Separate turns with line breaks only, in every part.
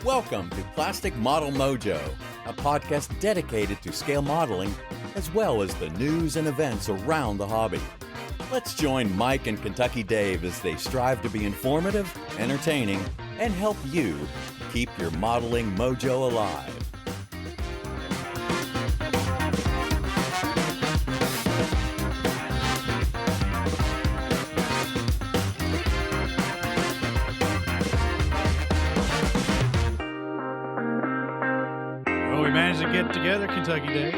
Welcome to Plastic Model Mojo, a podcast dedicated to scale modeling as well as the news and events around the hobby. Let's join Mike and Kentucky Dave as they strive to be informative, entertaining, and help you keep your modeling mojo alive.
We managed to get together, Kentucky Dave.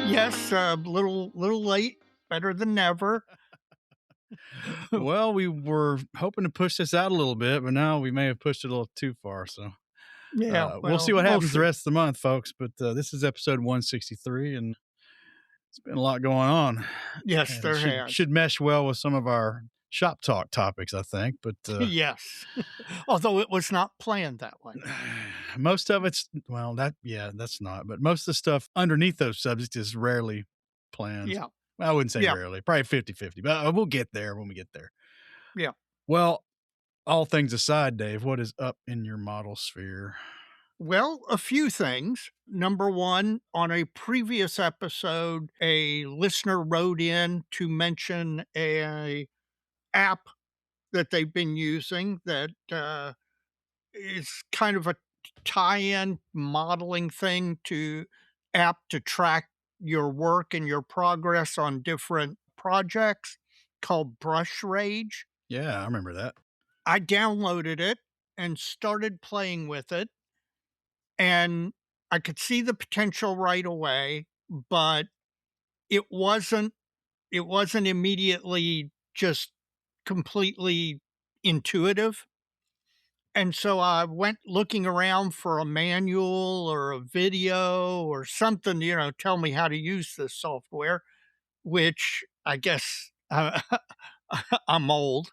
Yes, a little late, better than never.
Well, we were hoping to push this out a little bit, but now we may have pushed it a little too far. So
Yeah,
we'll see what happens the rest of the month, folks. But this is episode 163, and it's been a lot going on.
Yes,
And
there
it
has.
should mesh well with some of our shop talk topics, I think. But
Yes, although it was not planned that way.
most of it's, well, that's not. But most of the stuff underneath those subjects is rarely planned.
Yeah.
Well, I wouldn't say
Yeah.
rarely, probably 50-50, but we'll get there when we get there.
Yeah.
Well, all things aside, Dave, what is up in your model sphere?
Well, a few things. Number one, on a previous episode, a listener wrote in to mention a app that they've been using that is kind of a tie-in modeling thing to app to track your work and your progress on different projects called Brush Rage.
Yeah, I remember that.
I downloaded it and started playing with it, and I could see the potential right away, but it wasn't immediately just completely intuitive. And so I went looking around for a manual or a video or something, tell me how to use this software, which I guess I'm old.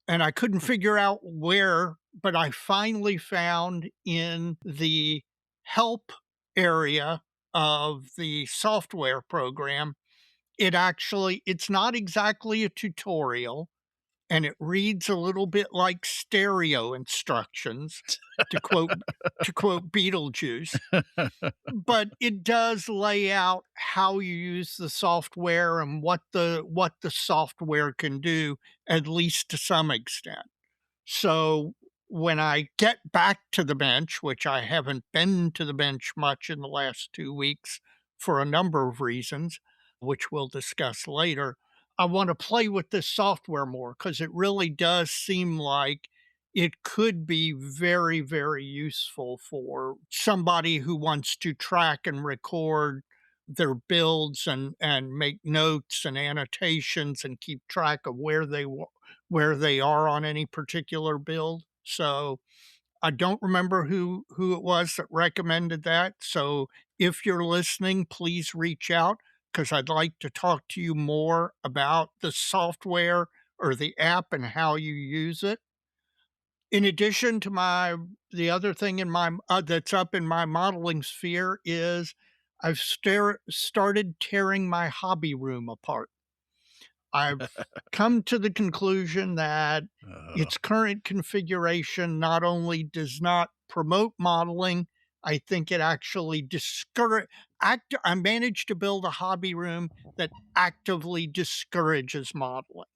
And I couldn't figure out where, but I finally found in the help area of the software program, it's not exactly a tutorial, and it reads a little bit like stereo instructions, to quote Beetlejuice. But it does lay out how you use the software and what the software can do, at least to some extent. So when I get back to the bench, which I haven't been to the bench much in the last 2 weeks for a number of reasons, which we'll discuss later, I want to play with this software more because it really does seem like it could be very, very useful for somebody who wants to track and record their builds and make notes and annotations and keep track of where they are on any particular build. So I don't remember who it was that recommended that. So if you're listening, please reach out because I'd like to talk to you more about the software or the app and how you use it. In addition to the other thing in my that's up in my modeling sphere is I've started tearing my hobby room apart. I've come to the conclusion that its current configuration not only does not promote modeling, I think it actually I managed to build a hobby room that actively discourages modeling.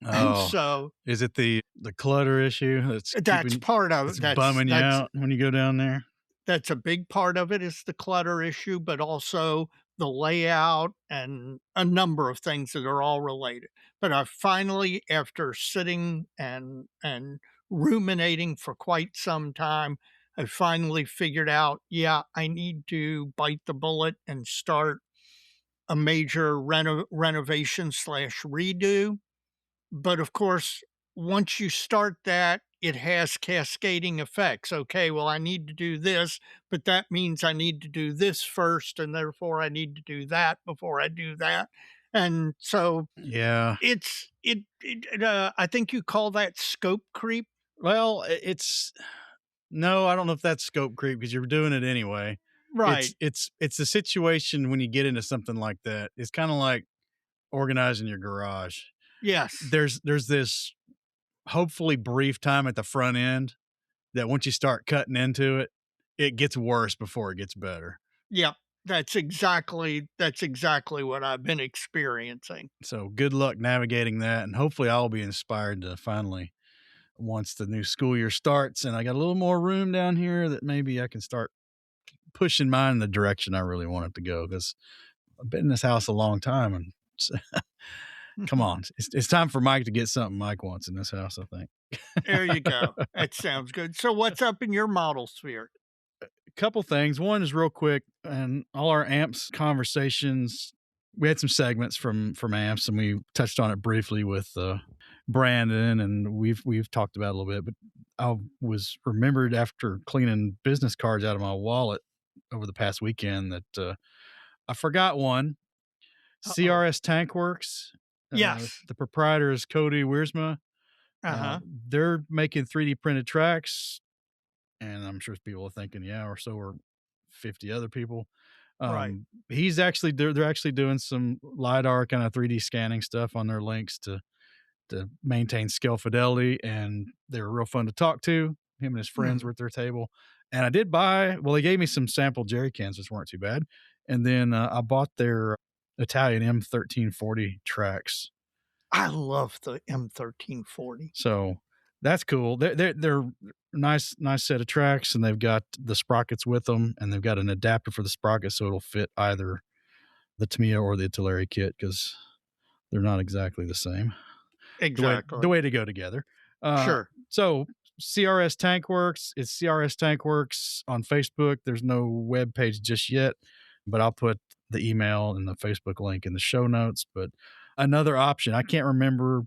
And
Oh,
so
is it the clutter issue
that's part of it.
that's bumming you out when you go down there?
That's a big part of it is the clutter issue, but also the layout and a number of things that are all related. But I finally, after sitting and ruminating for quite some time, I finally figured out, I need to bite the bullet and start a major renovation / redo. But of course, once you start that, it has cascading effects. Okay, well, I need to do this, but that means I need to do this first, and therefore I need to do that before I do that. And so
Yeah.
I think you call that scope creep.
Well, no, I don't know if that's scope creep because you're doing it anyway.
Right.
It's the situation when you get into something like that. It's kind of like organizing your garage.
Yes.
There's this hopefully brief time at the front end that once you start cutting into it, it gets worse before it gets better.
Yep. That's exactly what I've been experiencing.
So good luck navigating that. And hopefully I'll be inspired to finally, once the new school year starts and I got a little more room down here, that maybe I can start pushing mine in the direction I really want it to go. Because I've been in this house a long time and come on, it's time for Mike to get something Mike wants in this house, I think.
There you go. That sounds good. So what's up in your model sphere?
Couple things. One is real quick, and all our amps conversations. We had some segments from amps, and we touched on it briefly with Brandon, and we've talked about it a little bit. But I was remembered after cleaning business cards out of my wallet over the past weekend that I forgot one.
Uh-oh.
CRS Tankworks.
Yes.
The proprietor is Cody Wiersma.
Uh-huh.
They're making 3D printed tracks, and I'm sure people are thinking, yeah, or so are 50 other people.
Right.
They're actually doing some LiDAR kind of 3D scanning stuff on their links to maintain scale fidelity, and they were real fun to talk to. Him and his friends were at their table, and I did they gave me some sample jerry cans, which weren't too bad, and then I bought their Italian M1340 tracks.
I love the M1340.
So that's cool. They're nice set of tracks, and they've got the sprockets with them, and they've got an adapter for the sprocket, so it'll fit either the Tamiya or the Itinerary kit because they're not exactly the same.
Exactly.
The way to go together.
Sure.
So CRS Tankworks, it's CRS Tankworks on Facebook. There's no web page just yet, but I'll put the email and the Facebook link in the show notes. But another option, I can't remember.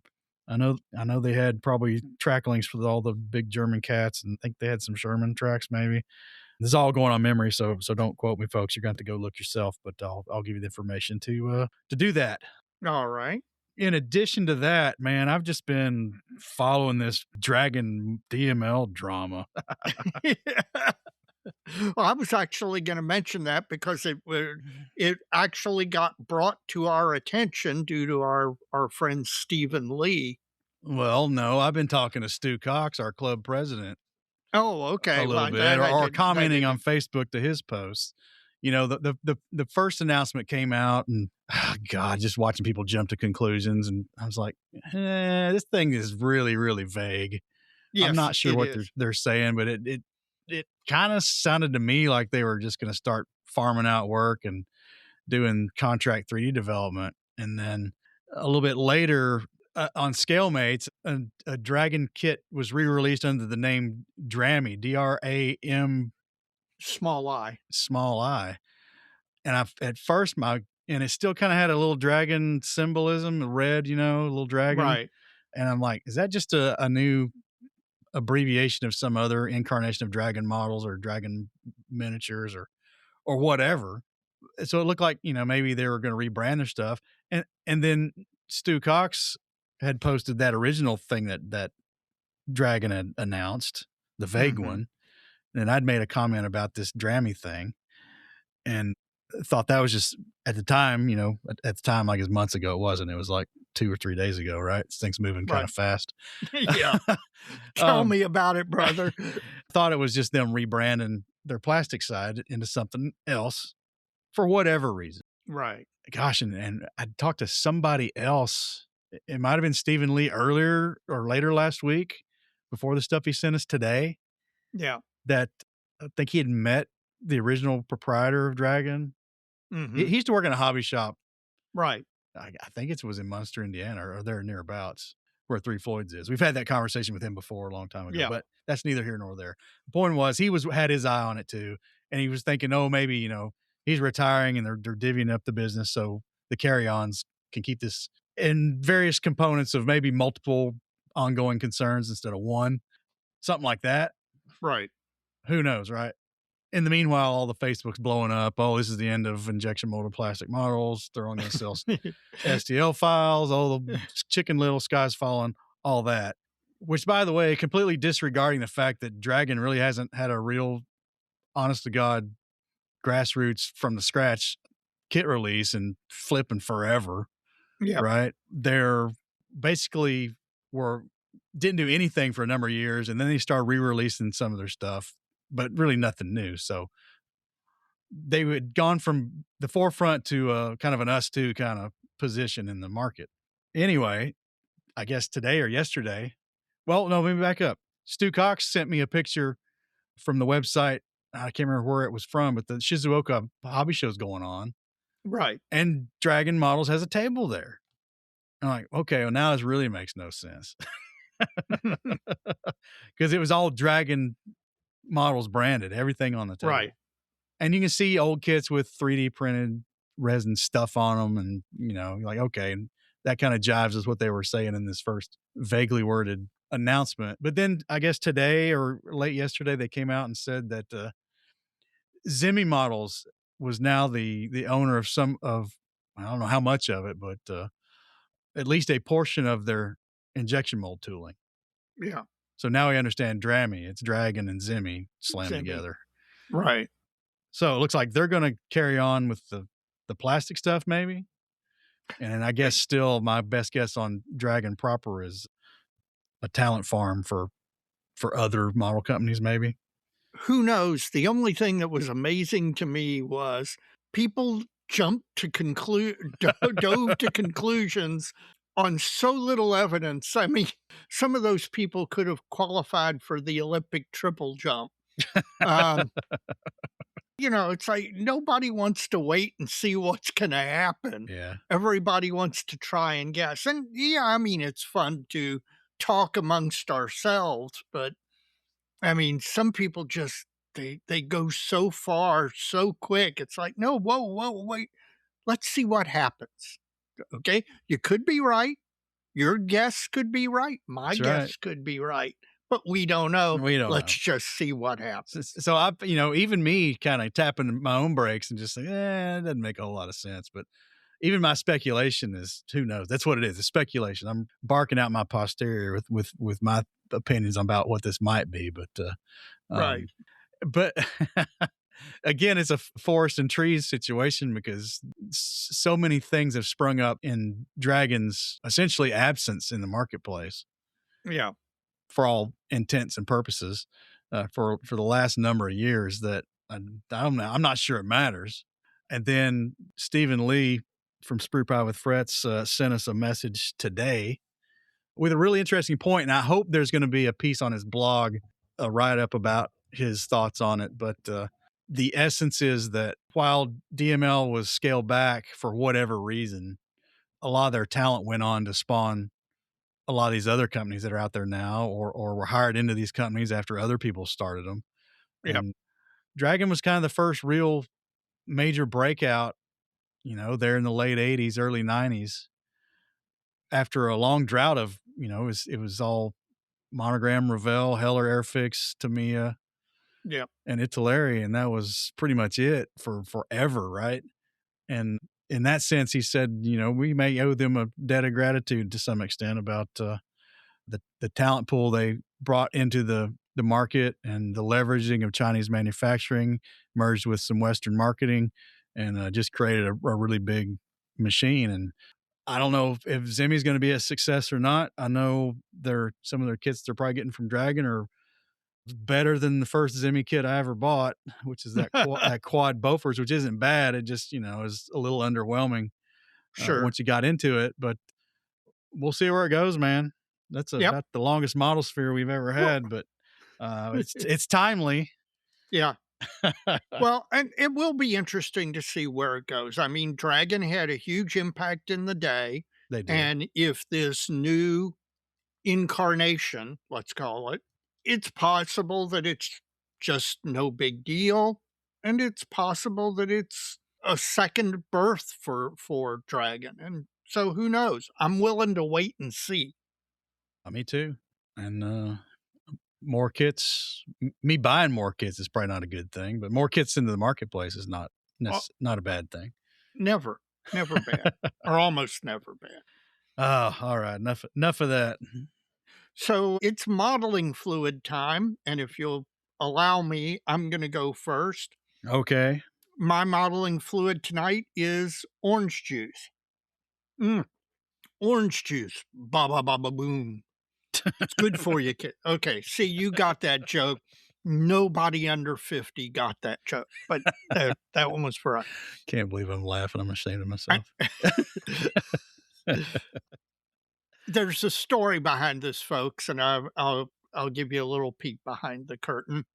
I know they had probably track links with all the big German cats, and I think they had some Sherman tracks maybe. This is all going on memory, so don't quote me, folks. You're going to have to go look yourself, but I'll give you the information to do that.
All right.
In addition to that, man, I've just been following this Dragon DML drama.
Well, I was actually going to mention that because it actually got brought to our attention due to our friend Stephen Lee.
Well, no, I've been talking to Stu Cox, our club president,
Oh, okay.
a little
Well,
bit, or
I
commenting on
didn't.
Facebook to his posts. You know, the first announcement came out, and God, just watching people jump to conclusions, and I was like, this thing is really, really vague.
Yes,
I'm not sure
it
what
is.
they're saying, but it kind of sounded to me like they were just going to start farming out work and doing contract 3D development. And then a little bit later on ScaleMates, a Dragon kit was re-released under the name Drami, DRAM
Small I.
small I. And at first and it still kind of had a little dragon symbolism, red, a little dragon.
Right.
And I'm like, is that just a new abbreviation of some other incarnation of dragon models or dragon miniatures or whatever? So it looked like, maybe they were going to rebrand their stuff. And then Stu Cox had posted that original thing that Dragon had announced, the vague one. And I'd made a comment about this Drami thing and thought that was just at the time, at the time, like as months ago, it wasn't. It was like 2 or 3 days ago, right? This thing's moving kind of fast.
Yeah. Tell me about it, brother.
Thought it was just them rebranding their plastic side into something else for whatever reason.
Right.
Gosh, and I talked to somebody else. It might have been Stephen Lee earlier or later last week before the stuff he sent us today.
Yeah.
That I think he had met the original proprietor of Dragon. He used to work in a hobby shop.
Right.
I think it was in Munster, Indiana, or there nearabouts where Three Floyds is. We've had that conversation with him before a long time ago, but that's neither here nor there. The point was he had his eye on it too. And he was thinking, oh, maybe, he's retiring and they're divvying up the business so the carry-ons can keep this in various components of maybe multiple ongoing concerns instead of one, something like that.
Right.
Who knows, right? In the meanwhile, all the Facebook's blowing up. Oh, this is the end of injection molded plastic models. They're only going to sell STL files. Oh, the Chicken Little, sky's falling, all that. Which, by the way, completely disregarding the fact that Dragon really hasn't had a real, honest to God, grassroots from the scratch kit release and flipping forever.
Yeah.
Right. They're basically didn't do anything for a number of years. And then they started re-releasing some of their stuff but really nothing new. So they had gone from the forefront to kind of an us two kind of position in the market. Anyway, I guess today or yesterday, well, no, let me back up. Stu Cox sent me a picture from the website. I can't remember where it was from, but the Shizuoka hobby show's going on,
Right.
and Dragon Models has a table there. I'm like, okay, well, now this really makes no sense because it was all Dragon Models branded, everything on the table.
Right.
And you can see old kits with 3D printed resin stuff on them. And, you're like, okay, and that kind of jives with what they were saying in this first vaguely worded announcement. But then I guess today or late yesterday, they came out and said that Zimi Models was now the owner of I don't know how much of it, but at least a portion of their injection mold tooling.
Yeah.
So now we understand Drami. It's Dragon and Zimi slammed
Zimi.
together.
Right.
So it looks like they're going to carry on with the plastic stuff, maybe. And I guess still my best guess on Dragon proper is a talent farm for other model companies, maybe.
Who knows? The only thing that was amazing to me was people jumped to dove to conclusions on so little evidence. I mean, some of those people could have qualified for the Olympic triple jump. It's like nobody wants to wait and see what's going to happen.
Yeah.
Everybody wants to try and guess. And yeah, I mean, it's fun to talk amongst ourselves, but I mean, some people just they go so far so quick. It's like, no, whoa, wait. Let's see what happens. Okay? You could be right. Your guess could be right. My
That's
guess
right.
could be right. But we don't know.
We don't
Let's
know.
just see what happens.
So I, even me kind of tapping my own brakes and just saying, it doesn't make a whole lot of sense. But even my speculation is, who knows? That's what it is. It's speculation. I'm barking out my posterior with my opinions about what this might be. But
Right.
But again, it's a forest and trees situation because so many things have sprung up in Dragon's essentially absence in the marketplace.
Yeah.
For all intents and purposes, for the last number of years that I'm not sure it matters. And then Stephen Lee from Sprue Pie with Frets sent us a message today with a really interesting point, and I hope there's going to be a piece on his blog, a write-up about his thoughts on it. But the essence is that while DML was scaled back for whatever reason, a lot of their talent went on to spawn a lot of these other companies that are out there now, or were hired into these companies after other people started them.
Yep.
And Dragon was kind of the first real major breakout, there in the late 80s, early 90s, after a long drought of, it was all Monogram, Revell, Heller, Airfix, Tamiya,
Yeah.
and Italeri. And that was pretty much it for forever. Right. And in that sense, he said, we may owe them a debt of gratitude to some extent about the talent pool they brought into the market and the leveraging of Chinese manufacturing merged with some Western marketing and just created a really big machine. And I don't know if Zimi's going to be a success or not. I know some of their kits they're probably getting from Dragon are better than the first Zimi kit I ever bought, which is that quad Bofors, which isn't bad. It just, is a little underwhelming
Sure.
once you got into it, but we'll see where it goes, man. That's about the longest model sphere we've ever had, but it's timely.
Yeah. Well, and it will be interesting to see where it goes. I mean, Dragon had a huge impact in the day.
They did.
And if this new incarnation, let's call it, it's possible that it's just no big deal. And it's possible that it's a second birth for Dragon. And so who knows? I'm willing to wait and see.
Me too. And more kits, me buying more kits is probably not a good thing, but more kits into the marketplace is not a bad thing.
Never bad, or almost never bad.
Oh, all right. Enough of that.
So it's modeling fluid time. And if you'll allow me, I'm going to go first.
Okay.
My modeling fluid tonight is orange juice. Orange juice. Ba ba ba ba boom. It's good for you, kid. Okay, see, you got that joke. Nobody under 50 got that joke, but that one was for us.
Can't believe I'm laughing. I'm ashamed of
I
myself.
There's a story behind this, folks, and I'll give you a little peek behind the curtain.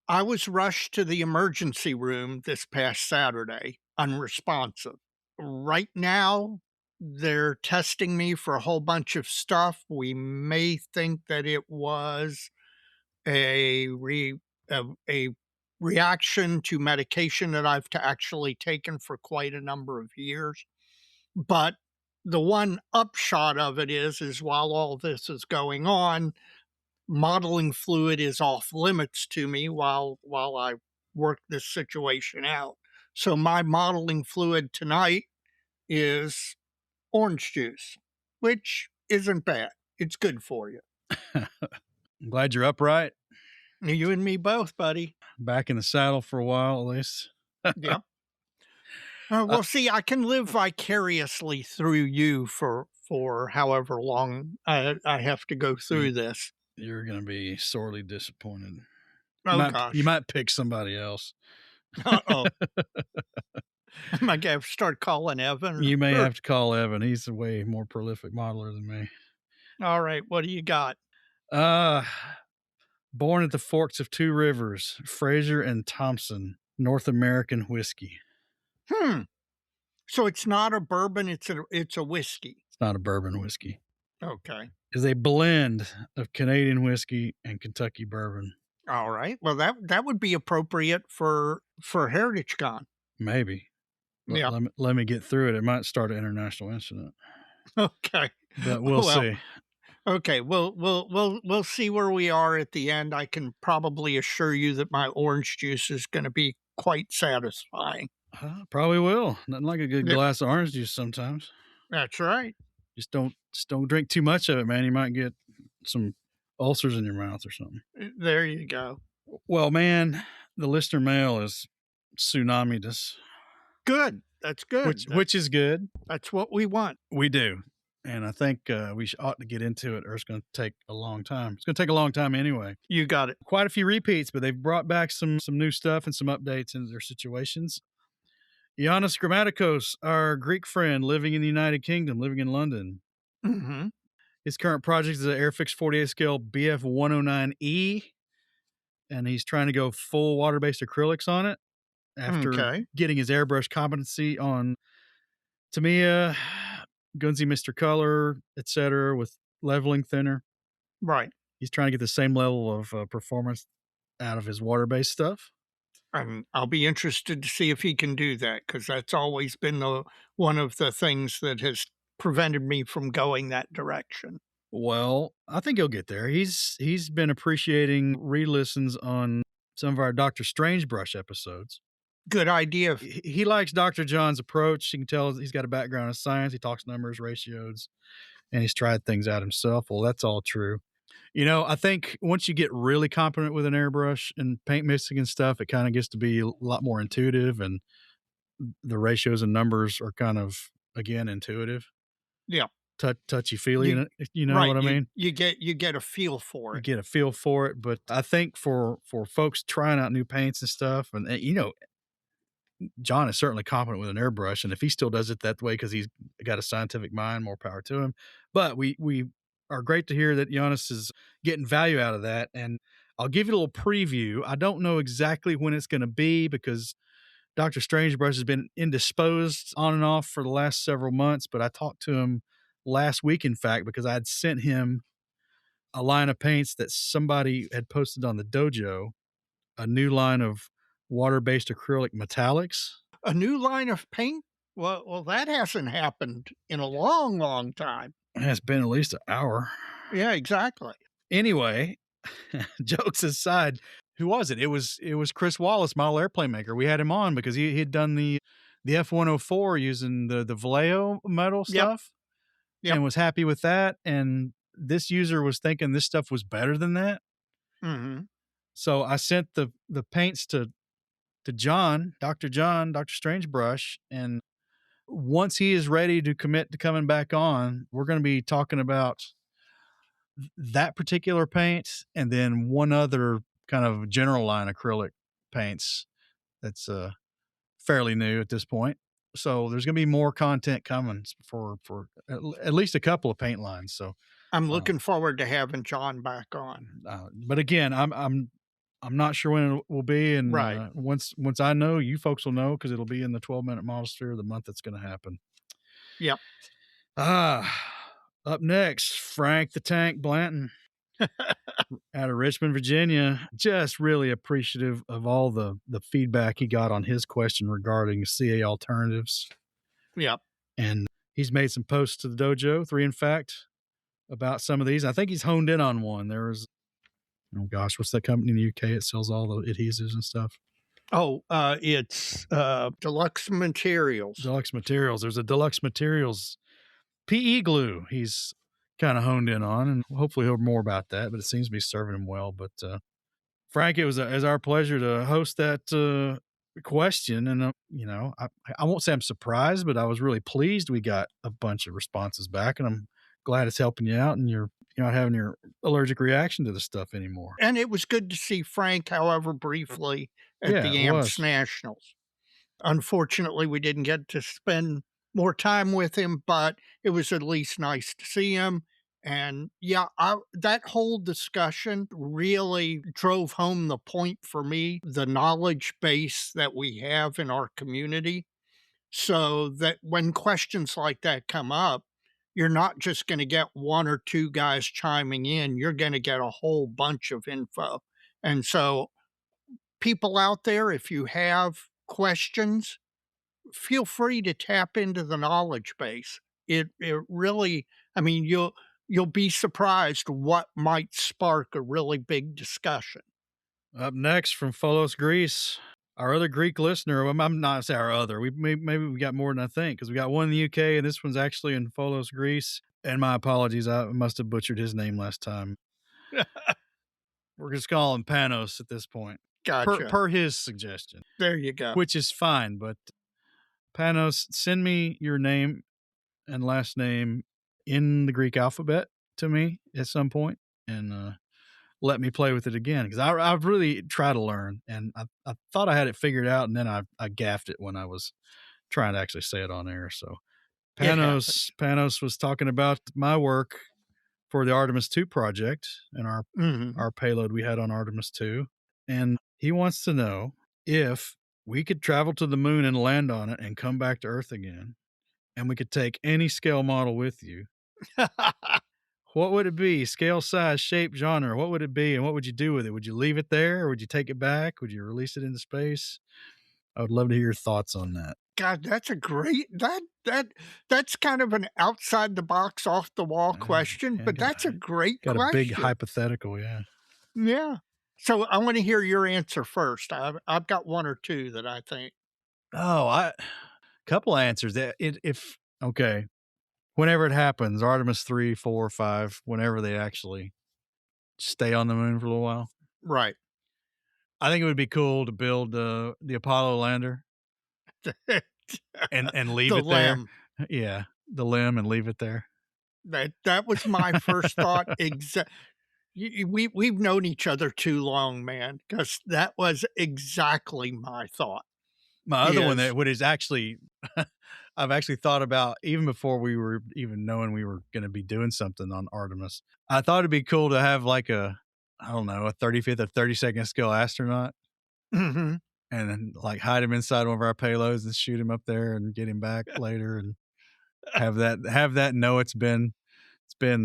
I was rushed to the emergency room this past Saturday, unresponsive. Right now, they're testing me for a whole bunch of stuff. We may think that it was a re a reaction to medication that I've actually taken for quite a number of years. But the one upshot of it is while all this is going on, modeling fluid is off limits to me while I work this situation out. So my modeling fluid tonight is orange juice, which isn't bad. It's good for you.
I'm glad you're upright,
You and me both, buddy.
back in the saddle for a while at least.
Yep. Well, see, I can live vicariously through you for however long I have to go through this.
You're going to be sorely disappointed.
Oh
You
gosh.
might pick somebody else.
Uh-oh. Am I gonna start calling Evan?
You may have to call Evan. He's a way more prolific modeler than me.
All right, what do you got?
Born at the forks of two rivers, Fraser and Thompson, North American whiskey.
So it's not a bourbon, it's a whiskey.
It's not a bourbon whiskey.
Okay.
It's a blend of Canadian whiskey and Kentucky bourbon.
All right. Well, that would be appropriate for Heritage Con.
Maybe.
Yeah.
Let me get through it. It might start an international incident.
Okay.
But we'll see.
Okay, we'll see where we are at the end. I can probably assure you that my orange juice is going to be quite satisfying.
Probably will. Nothing like a good glass of orange juice sometimes.
That's right.
Just don't drink too much of it, man. You might get some ulcers in your mouth or something.
There you go.
Well, man, the listener mail is tsunami-tus.
Good. That's good.
Which is good.
That's what we want.
We do. And I think we ought to get into it, or it's going to take a long time. It's going to take a long time anyway.
You got it.
Quite a few repeats, but they've brought back some new stuff and some updates into their situations. Ioannis Grammatikos, our Greek friend living in the United Kingdom, living in London.
Mm-hmm.
His current project is an Airfix 48 scale BF 109E, and he's trying to go full water-based acrylics on it after getting his airbrush competency on Tamiya, Gunzy Mr. Color, etc., with leveling thinner.
Right.
He's trying to get the same level of performance out of his water-based stuff.
I'll be interested to see if he can do that, because that's always been one of the things that has prevented me from going that direction.
Well, I think he'll get there. He's been appreciating re-listens on some of our Dr. Strange Brush episodes.
Good idea.
He likes Dr. John's approach. You can tell he's got a background in science. He talks numbers, ratios, and he's tried things out himself. Well, that's all true. You know, I think once you get really competent with an airbrush and paint mixing and stuff, it kind of gets to be a lot more intuitive, and the ratios and numbers are kind of, again, intuitive.
Yeah.
Touchy-feely, you know what I mean?
You get a feel for it.
You get a feel for it, but I think for folks trying out new paints and stuff, and you know, John is certainly competent with an airbrush, and if he still does it that way because he's got a scientific mind, more power to him. But we are great to hear that Ioannis is getting value out of that, and I'll give you a little preview. I don't know exactly when it's going to be because Dr. Strangebrush has been indisposed on and off for the last several months, but I talked to him last week, in fact, because I had sent him a line of paints that somebody had posted on the dojo, a new line of water-based acrylic metallics.
A new line of paint? Well, that hasn't happened in a long, long time.
It's been at least an hour.
Yeah, exactly.
Anyway, jokes aside, who was it? It was Chris Wallace, model airplane maker. We had him on because he had done the F-104 using the Vallejo metal stuff. Yep. And was happy with that. And this user was thinking this stuff was better than that.
Mm-hmm.
So I sent the paints to John, Dr. Strangebrush, and once he is ready to commit to coming back on, we're going to be talking about that particular paint, and then one other kind of general line acrylic paints that's fairly new at this point. So there's going to be more content coming for at least a couple of paint lines. So,
I'm
uh,
looking forward to having John back on.
but again, I'm not sure when it will be, and
Right.
once I know, you folks will know because it'll be in the 12-minute model sphere the month it's going to happen.
Yep.
Up next, Frank the Tank Blanton out of Richmond, Virginia. Just really appreciative of all the feedback he got on his question regarding CA alternatives.
Yep.
And he's made some posts to the dojo, 3 in fact, about some of these. I think he's honed in on one. There was, oh gosh, what's that company in the UK that sells all the adhesives and stuff?
Oh, it's Deluxe Materials.
Deluxe Materials. There's a Deluxe Materials PE glue he's kind of honed in on, and hopefully he'll hear more about that, but it seems to be serving him well. But Frank, it was our pleasure to host that question. And, I won't say I'm surprised, but I was really pleased we got a bunch of responses back, and I'm glad it's helping you out and you're not having your allergic reaction to the stuff anymore.
And it was good to see Frank, however briefly, at the
it
AMPS
was.
Nationals. Unfortunately, we didn't get to spend more time with him, but it was at least nice to see him. And yeah, that whole discussion really drove home the point for me, the knowledge base that we have in our community, so that when questions like that come up, you're not just going to get one or two guys chiming in, you're going to get a whole bunch of info. And so, people out there, if you have questions, feel free to tap into the knowledge base. It really, I mean, you'll be surprised what might spark a really big discussion.
Up next from Folos, Greece, our other Greek listener. Well, I'm not say our other. Maybe we got more than I think, because we got one in the UK, and this one's actually in Folos, Greece. And my apologies, I must have butchered his name last time. We're just calling him Panos at this point,
Gotcha.
per his suggestion.
There you go.
Which is fine, but Panos, send me your name and last name in the Greek alphabet to me at some point, and let me play with it again, because I've really tried to learn, and I thought I had it figured out, and then I gaffed it when I was trying to actually say it on air. So Panos was talking about my work for the Artemis 2 project and our payload we had on Artemis 2, and he wants to know if we could travel to the moon and land on it and come back to Earth again, and we could take any scale model with you. What would it be? Scale, size, shape, genre. What would it be, and what would you do with it? Would you leave it there, or would you take it back? Would you release it into space? I would love to hear your thoughts on that.
God, that's a great that's kind of an outside the box, off the wall question, but that's a great
Got
question.
a big hypothetical, yeah.
Yeah. So I want to hear your answer first. I've got one or two that I think.
Oh, couple answers. Okay, whenever it happens, Artemis 3, 4, 5, whenever they actually stay on the moon for a little while,
Right.
I think it would be cool to build the Apollo lander and leave
The
it there.
limb.
Yeah, the limb, and leave it there.
That was my first thought. We've known each other too long, man, because that was exactly my thought.
My other one that is actually, I've actually thought about even before we were even knowing we were going to be doing something on Artemis. I thought it'd be cool to have like a 35th or 32nd scale astronaut,
Mm-hmm.
and then like hide him inside one of our payloads and shoot him up there and get him back later, and have that know it's been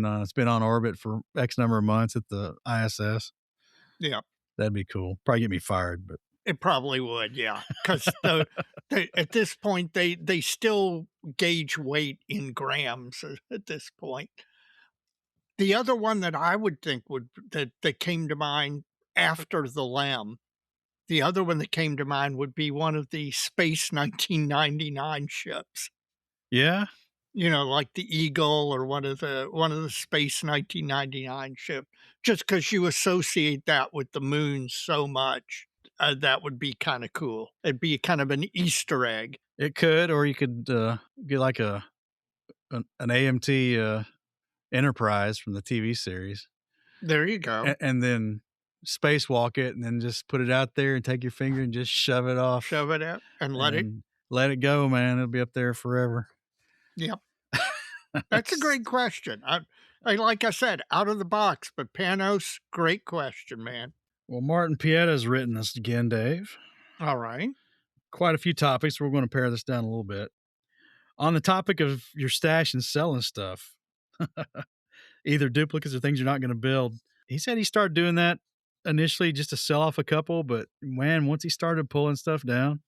on orbit for X number of months at the ISS.
Yeah.
That'd be cool. Probably get me fired, but
It probably would, yeah, because at this point, they still gauge weight in grams at this point. The other one that I would think that came to mind after the LEM, the other one that came to mind would be one of the Space 1999 ships.
yeah,
Like the Eagle or one of the Space 1999 ship, just because you associate that with the moon so much. That would be kind of cool. It'd be kind of an Easter egg.
it could, or you could get like an AMT Enterprise from the TV series,
There you go.
and then spacewalk it, and then just put it out there and take your finger and just shove it off
Shove it out and let it.
and let it go, man. It'll be up there forever.
Yep. That's a great question. Like I said, out of the box, but Panos, great question, man.
Well, Martin Pietta's written this again, Dave.
All right.
Quite a few topics. We're going to pare this down a little bit. On the topic of your stash and selling stuff, either duplicates or things you're not going to build, he said he started doing that initially just to sell off a couple, but man, once he started pulling stuff down,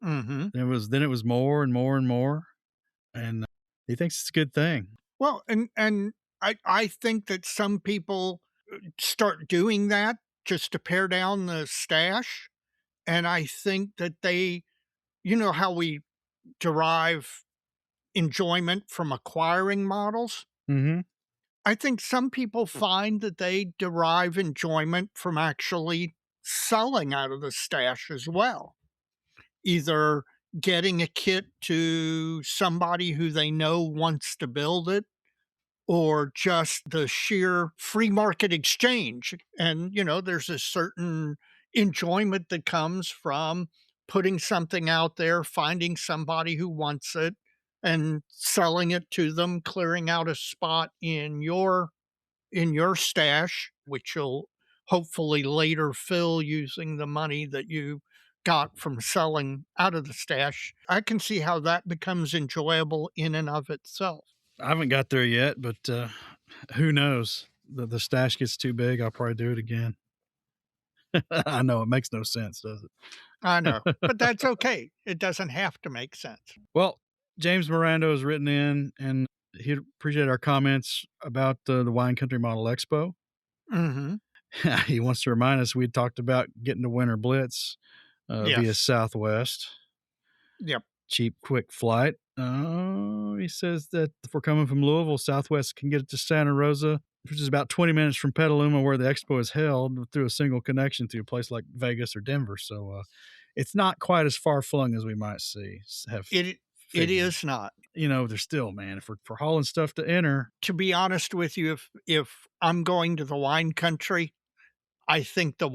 Mm-hmm.
then it was more and more and more, and he thinks it's a good thing.
Well, and I think that some people start doing that just to pare down the stash, and I think that they, you know, how we derive enjoyment from acquiring models.
Mm-hmm.
I think some people find that they derive enjoyment from actually selling out of the stash as well. Either getting a kit to somebody who they know wants to build it, or just the sheer free market exchange. And, you know, there's a certain enjoyment that comes from putting something out there, finding somebody who wants it, and selling it to them, clearing out a spot in your stash, which you'll hopefully later fill using the money that you got from selling out of the stash. I can see how that becomes enjoyable in and of itself.
I haven't got there yet, but who knows? The stash gets too big, I'll probably do it again. I know it makes no sense, does it?
I know, but that's okay. It doesn't have to make sense.
Well, James Miranda has written in, and he appreciated our comments about the Wine Country Model Expo.
Mm-hmm.
He wants to remind us we'd talked about getting the Winter Blitz via
Yes.
Southwest.
Yep.
Cheap, quick flight. He says that if we're coming from Louisville, Southwest can get it to Santa Rosa, which is about 20 minutes from Petaluma, where the expo is held, through a single connection to a place like Vegas or Denver. So it's not quite as far flung as we might see.
It is not.
You know, there's still, man, if we're hauling stuff to enter.
To be honest with you, if I'm going to the wine country, I think the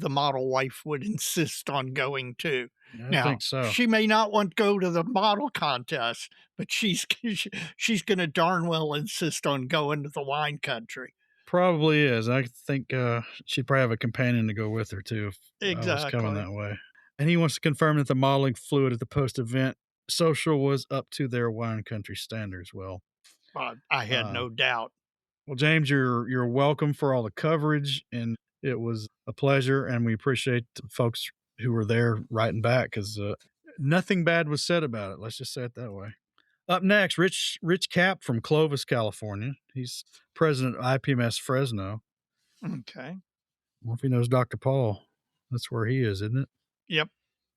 model wife would insist on going too.
I think so.
She may not want to go to the model contest, but she's going to darn well insist on going to the wine country.
Probably is. I think she'd probably have a companion to go with her too if I was coming that way. And he wants to confirm that the modeling fluid at the post-event social was up to their wine country standards. Well,
I had no doubt.
Well, James, you're welcome for all the coverage, and it was a pleasure, and we appreciate the folks who were there writing back, because nothing bad was said about it. Let's just say it that way. Up next, Rich Cap from Clovis, California. He's president of IPMS Fresno.
Okay.
Well, if he knows Dr. Paul, that's where he is, isn't it?
Yep.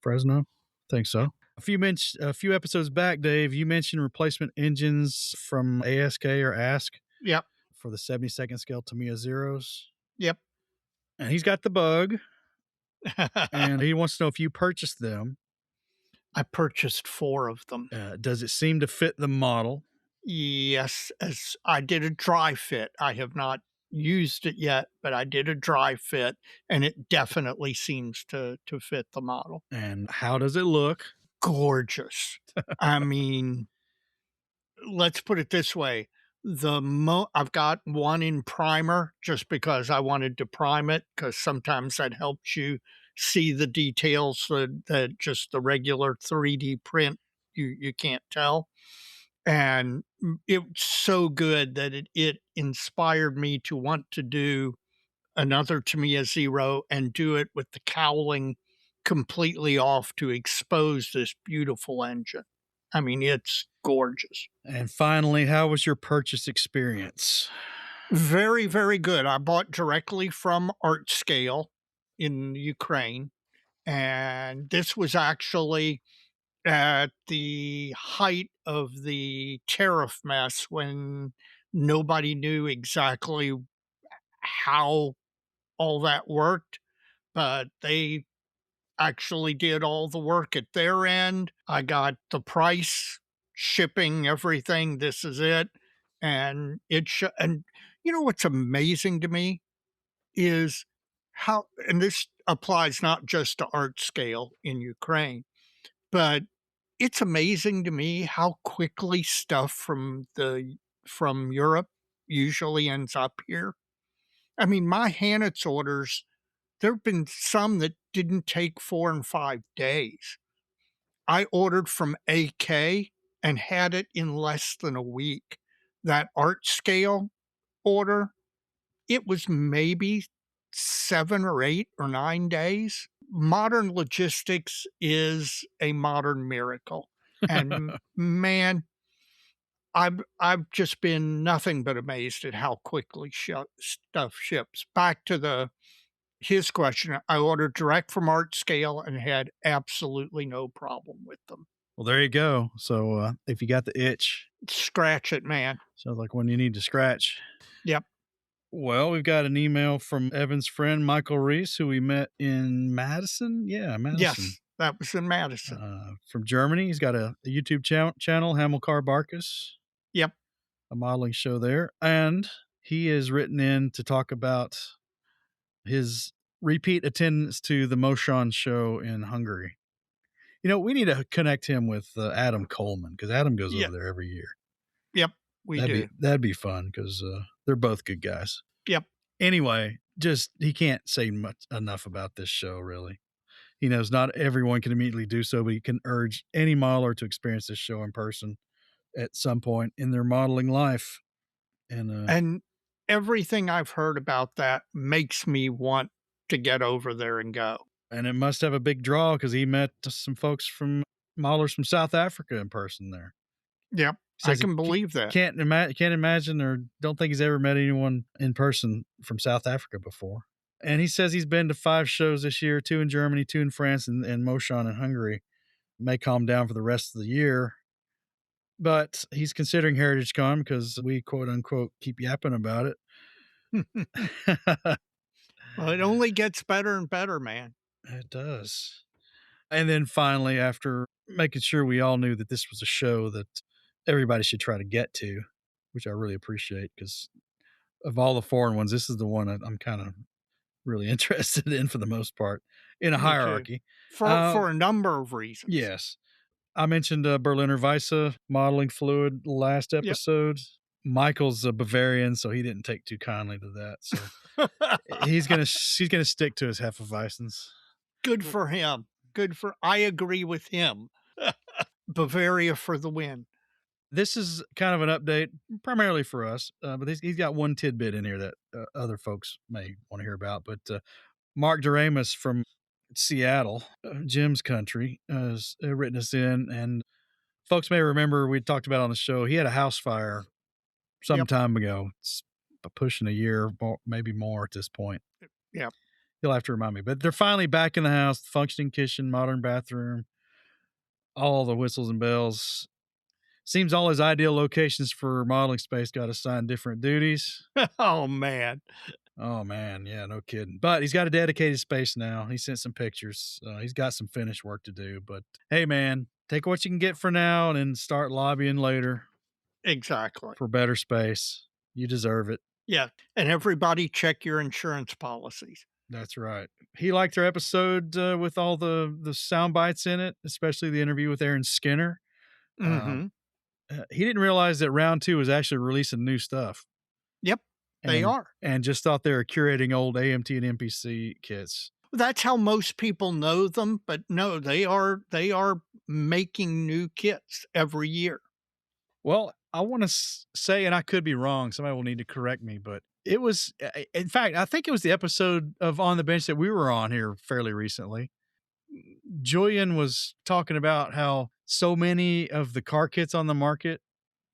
Fresno? Think so. A few episodes back, Dave, you mentioned replacement engines from ASK or ASK.
Yep.
For the 72nd scale Tamiya Zeros.
Yep.
And he's got the bug, and he wants to know if you purchased them.
I purchased 4 of them.
Does it seem to fit the model?
Yes, as I did a dry fit. I have not used it yet, but I did a dry fit, and it definitely seems to fit the model.
And how does it look?
Gorgeous. I mean, let's put it this way. I've got one in primer just because I wanted to prime it, because sometimes that helps you see the details that just the regular 3D print you can't tell. And it's so good that it inspired me to want to do another Tamiya Zero and do it with the cowling completely off to expose this beautiful engine. I mean, it's gorgeous.
And finally, how was your purchase experience?
Very, very good. I bought directly from Art Scale in Ukraine, and this was actually at the height of the tariff mess when nobody knew exactly how all that worked, but they actually did all the work at their end. I got the price, shipping, everything. This is it. and and you know what's amazing to me is how, and this applies not just to art scale in Ukraine, but it's amazing to me how quickly stuff from Europe usually ends up here. I mean, my Hanitz orders, there have been some that didn't take 4 and 5 days. I ordered from AK and had it in less than a week. That art scale order, it was maybe 7 or 8 or 9 days. Modern logistics is a modern miracle, and man, I've just been nothing but amazed at how quickly stuff ships. Back to his question, I ordered direct from Art Scale and had absolutely no problem with them.
Well, there you go. So if you got the itch,
Scratch it, man.
sounds like when you need to scratch.
Yep.
Well, we've got an email from Evan's friend Michael Reese, who we met in Madison. Yeah, Madison.
Yes, that was in Madison.
From Germany. He's got a YouTube channel, Hamilcar Barkus,
Yep.
a modeling show there. And he is written in to talk about his repeat attendance to the Motion show in Hungary. You know, we need to connect him with Adam Coleman, because Adam goes
Yep.
over there every year.
Yep, we do.
That'd be fun, because they're both good guys.
Yep.
Anyway, just he can't say enough about this show, really. He knows not everyone can immediately do so, but he can urge any modeler to experience this show in person at some point in their modeling life.
And everything I've heard about that makes me want to get over there and go.
And it must have a big draw, because he met some folks from modelers from South Africa in person there.
Yep, I can believe that.
Can't imagine, or don't think he's ever met anyone in person from South Africa before. And he says he's been to 5 shows this year, 2 in Germany, 2 in France, and Motion in Hungary. May calm down for the rest of the year. But he's considering Heritage Con, because we, quote unquote, keep yapping about it.
Well, it only gets better and better, man.
It does. And then finally, after making sure we all knew that this was a show that everybody should try to get to, which I really appreciate, because of all the foreign ones, this is the one I'm kind of really interested in for the most part, in a hierarchy.
For a number of reasons.
Yes. I mentioned Berliner Weisse modeling fluid last episode. Yep. Michael's a Bavarian, so he didn't take too kindly to that. So he's gonna stick to his Hefeweizens.
Good for him. I agree with him. Bavaria for the win.
This is kind of an update, primarily for us, but he's got one tidbit in here that other folks may want to hear about. But Mark Doremus from Seattle, Jim's country, has written us in, and folks may remember we talked about on the show. He had a house fire some time ago. It's pushing a year, maybe more at this point.
Yeah,
he'll have to remind me. But they're finally back in the house, functioning kitchen, modern bathroom, all the whistles and bells. Seems all his ideal locations for modeling space got assigned different duties.
Oh, man.
Yeah, no kidding. But he's got a dedicated space now. He sent some pictures. He's got some finished work to do. But hey, man, take what you can get for now and then start lobbying later.
Exactly.
For better space. You deserve it.
Yeah. And everybody check your insurance policies.
That's right. He liked our episode with all the sound bites in it, especially the interview with Aaron Skinner.
Mm-hmm.
He didn't realize that round 2 was actually releasing new stuff.
Yep, they are.
And just thought they were curating old AMT and MPC kits.
That's how most people know them, but no, they are making new kits every year.
Well, I want to say, and I could be wrong, somebody will need to correct me, but it was, in fact, I think it was the episode of On the Bench that we were on here fairly recently. Julian was talking about how so many of the car kits on the market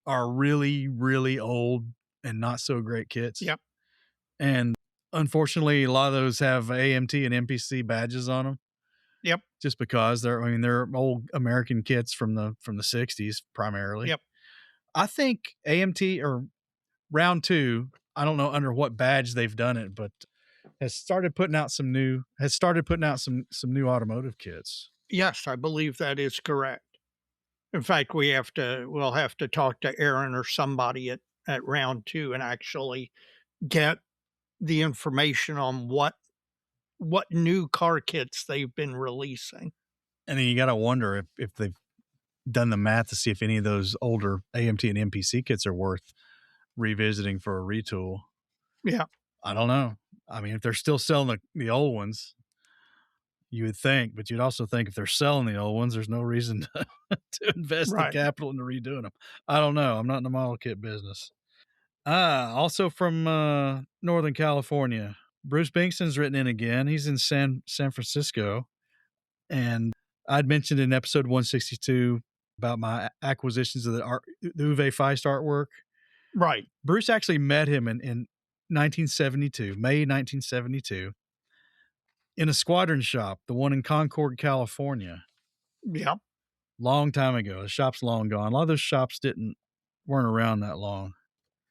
are really, really old and not so great kits.
Yep.
And unfortunately, a lot of those have AMT and MPC badges on them.
Yep.
Just because they're old American kits from the 60s primarily.
Yep.
I think AMT or round 2, I don't know under what badge they've done it, but has started putting out some new automotive kits.
Yes, I believe that is correct. In fact, we'll have to talk to Aaron or somebody at round 2 and actually get the information on what new car kits they've been releasing.
And then you got to wonder if they've done the math to see if any of those older AMT and MPC kits are worth revisiting for a retool.
Yeah,
I don't know. I mean, if they're still selling the old ones, you would think, but you'd also think if they're selling the old ones, there's no reason to invest the
right,
capital into redoing them. I don't know. I'm not in the model kit business. Also from Northern California, Bruce Bingston's written in again. He's in San Francisco, and I'd mentioned in episode 162 about my acquisitions of the Uwe Feist artwork.
right.
Bruce actually met him in 1972, May 1972, in a squadron shop, the one in Concord, California.
Yep,
Long time ago. The shop's long gone. A lot of those shops weren't around that long.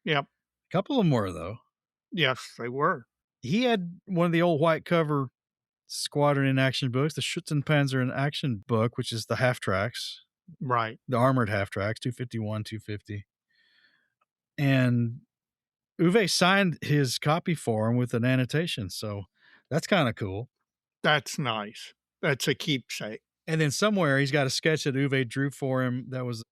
yep.
A couple of them were, though.
Yes, they were.
He had one of the old white cover Squadron in Action books, the Schützenpanzer in Action book, which is the half tracks,
Right.
the armored half tracks, 251, 250. And Uwe signed his copy for him with an annotation. So that's kind of cool.
That's nice. That's a keepsake.
And then somewhere he's got a sketch that Uwe drew for him that was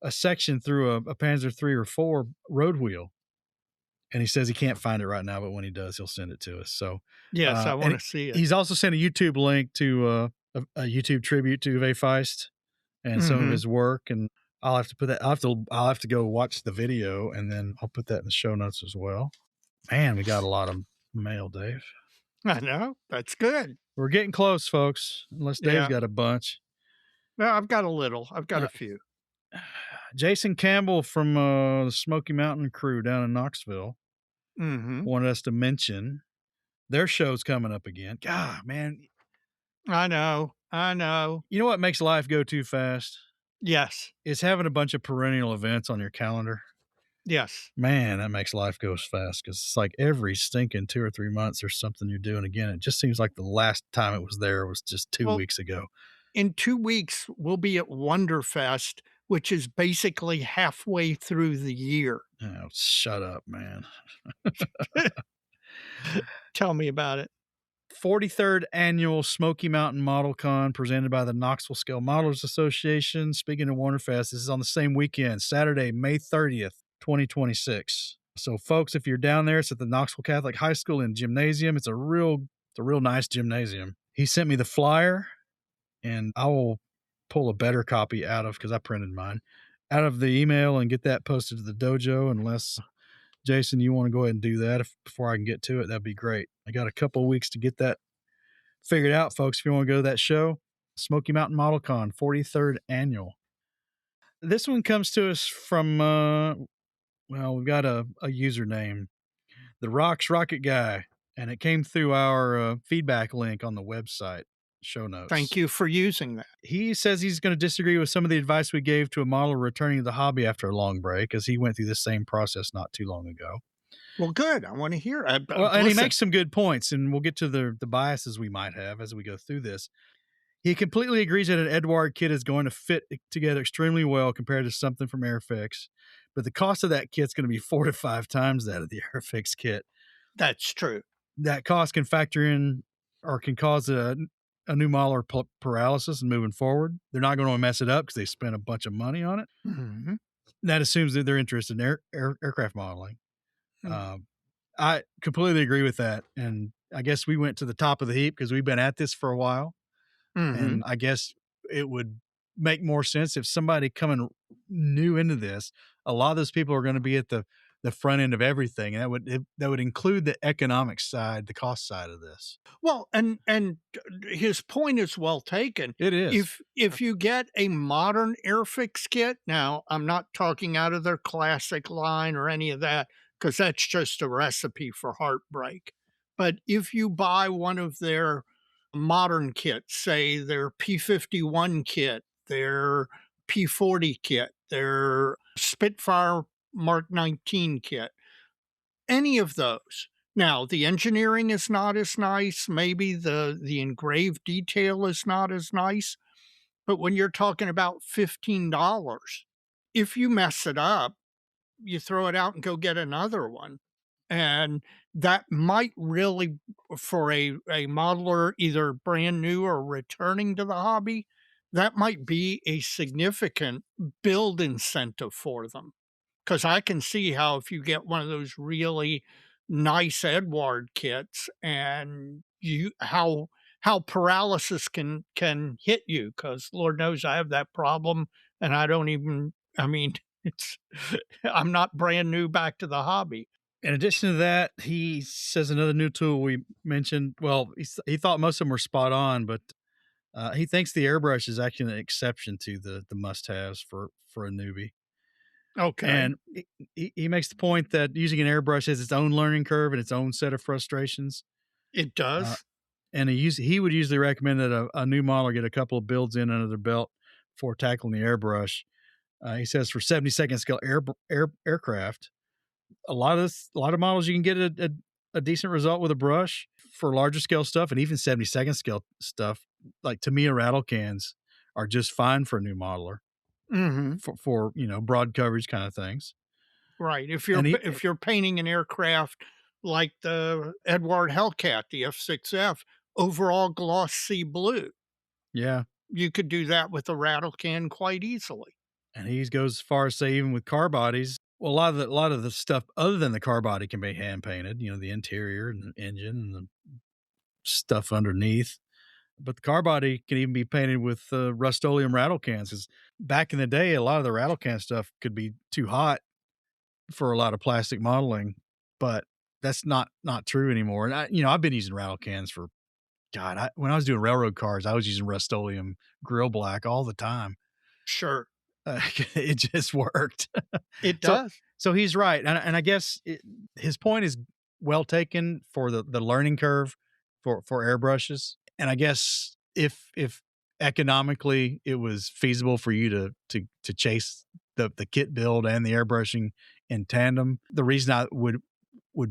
a section through a Panzer 3 or 4 road wheel. And he says he can't find it right now, but when he does, he'll send it to us. So,
Yes, I want to see it.
he's also sent a YouTube link to a YouTube tribute to Uwe Feist and some of
Mhm.
his work. And I'll have to put that. I'll have to go watch the video, and then I'll put that in the show notes as well. Man, we got a lot of mail, Dave.
I know. That's good.
We're getting close, folks. Unless Dave's
Yeah.
got a bunch.
Well, I've got a little. I've got
Uh,
a few.
Jason Campbell from the Smoky Mountain crew down in Knoxville
Mhm.
wanted us to mention their show's coming up again. God, man,
I know. I know.
you know what makes life go too fast?
Yes.
Is having a bunch of perennial events on your calendar.
Yes.
Man, that makes life go fast because it's like every stinking 2 or 3 months there's something you're doing again. It just seems like the last time it was there was just 2
Well,
weeks ago.
in 2 weeks, we'll be at Wonderfest, which is basically halfway through the year.
Oh, shut up, man.
Tell me about it.
43rd annual Smoky Mountain Model Con presented by the Knoxville Scale Modelers Association. Speaking of Wonderfest, this is on the same weekend, Saturday, May 30th, 2026. So, folks, if you're down there, it's at the Knoxville Catholic High School in gymnasium. It's a real nice gymnasium. He sent me the flyer, and I will pull a better copy because I printed mine, out of the email and get that posted to the dojo. Unless, Jason, you want to go ahead and do that before I can get to it, that'd be great. I got a couple of weeks to get that figured out, folks. If you want to go to that show, Smoky Mountain Model Con, 43rd annual. This one comes to us from, we've got a username, the Rocks Rocket Guy, and it came through our feedback link on the website show notes.
Thank you for using that.
He says he's going to disagree with some of the advice we gave to a modeler returning to the hobby after a long break, as he went through the same process not too long ago.
Well, good. I want to hear it.
Well, and he makes some good points, and we'll get to the biases we might have as we go through this. He completely agrees that an Edouard kit is going to fit together extremely well compared to something from Airfix, but the cost of that kit's going to be 4 to 5 times that of the Airfix kit.
That's true.
That cost can factor in or can cause a new modeler paralysis and moving forward. They're not going to mess it up because they spent a bunch of money on it.
Mhm.
That assumes that they're interested in aircraft modeling.
Mhm.
I completely agree with that. And I guess we went to the top of the heap because we've been at this for a while.
Mhm.
And I guess it would make more sense if somebody coming new into this, a lot of those people are going to be at the front end of everything. And that would include the economic side, the cost side of this.
Well, and his point is well taken.
It is.
If you get a modern Airfix kit, now I'm not talking out of their classic line or any of that, because that's just a recipe for heartbreak. But if you buy one of their modern kits, say their P-51 kit, their P-40 kit, their Spitfire Mark 19 kit, any of those. Now, the engineering is not as nice, maybe the engraved detail is not as nice, but when you're talking about $15, if you mess it up, you throw it out and go get another one. And that might really, for a modeler, either brand new or returning to the hobby, that might be a significant build incentive for them. Because I can see how if you get one of those really nice Edward kits and you how paralysis can hit you, because Lord knows I have that problem, and I don't even, I mean, it's I'm not brand new back to the hobby.
In addition to that, he says another new tool we mentioned. Well, he thought most of them were spot on, but he thinks the airbrush is actually an exception to the must haves for a newbie.
Okay,
And he makes the point that using an airbrush has its own learning curve and its own set of frustrations.
it
Uh,
does.
and he would usually recommend that a new model get a couple of builds in under their belt before tackling the airbrush. He says for 72nd scale aircraft, a lot of models you can get a decent result with a brush. For larger scale stuff and even 72nd scale stuff, like Tamiya rattle cans are just fine for a new modeler
Mhm.
for broad coverage kind of things.
Right.
And
If you're painting an aircraft like the Edward Hellcat, the F6F, overall glossy blue,
yeah,
you could do that with a rattle can quite easily.
and he goes as far as say even with car bodies. Well, a lot of the stuff other than the car body can be hand painted. The interior and the engine and the stuff underneath. But the car body can even be painted with Rust-Oleum rattle cans. 'Cause back in the day, a lot of the rattle can stuff could be too hot for a lot of plastic modeling, but that's not true anymore. And I've been using rattle cans for God. When I was doing railroad cars, I was using Rust-Oleum grill black all the time.
Sure,
It just worked.
it
So
does.
so he's right, and I guess his point is well taken for the learning curve for airbrushes, and I guess if economically it was feasible for you to chase the kit build and the airbrushing in tandem, the reason I would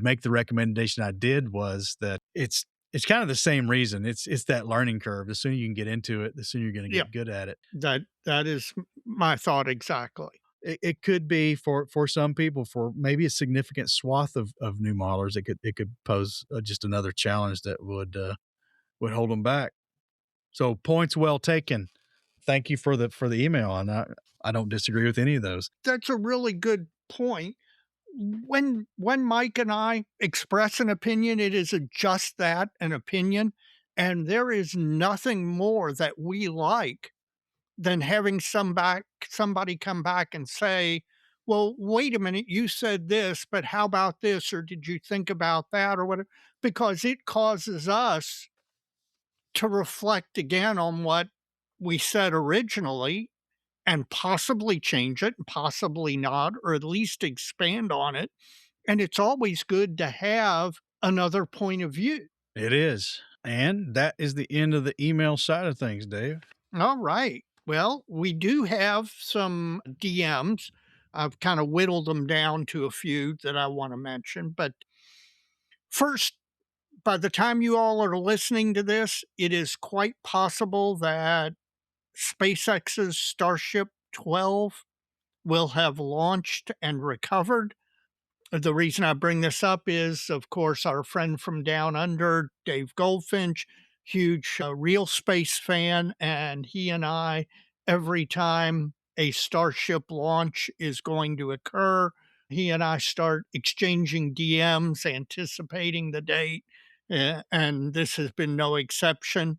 make the recommendation I did was that it's kind of the same reason. It's that learning curve. The sooner you can get into it, the sooner you're going to
Yeah,
get good at it.
that is my thought exactly.
It could be for some people, for maybe a significant swath of new modelers, it could pose just another challenge that would hold them back. So points well taken. Thank you for the email, and I don't disagree with any of those.
That's a really good point. When Mike and I express an opinion, it is just that, an opinion, and there is nothing more that we like than having somebody come back and say, "Well, wait a minute, you said this, but how about this, or did you think about that, or whatever?" Because it causes us to reflect again on what we said originally and possibly change it, possibly not, or at least expand on it. And it's always good to have another point of view.
It is, and that is the end of the email side of things, Dave.
All right. Well, we do have some DMs. I've kind of whittled them down to a few that I want to mention. But first, by the time you all are listening to this, it is quite possible that SpaceX's Starship 12 will have launched and recovered. The reason I bring this up is, of course, our friend from down under, Dave Goldfinch, huge real space fan, and he and I, every time a Starship launch is going to occur, he and I start exchanging DMs, anticipating the date, and this has been no exception.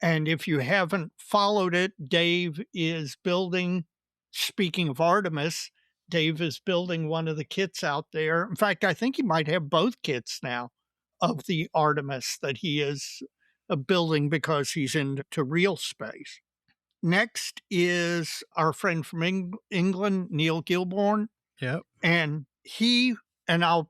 And if you haven't followed it, Dave is building, speaking of Artemis, Dave is building one of the kits out there. In fact, I think he might have both kits now of the Artemis that he is building because he's into real space. Next is our friend from England, Neil Gilborn,
Yep.
and I'll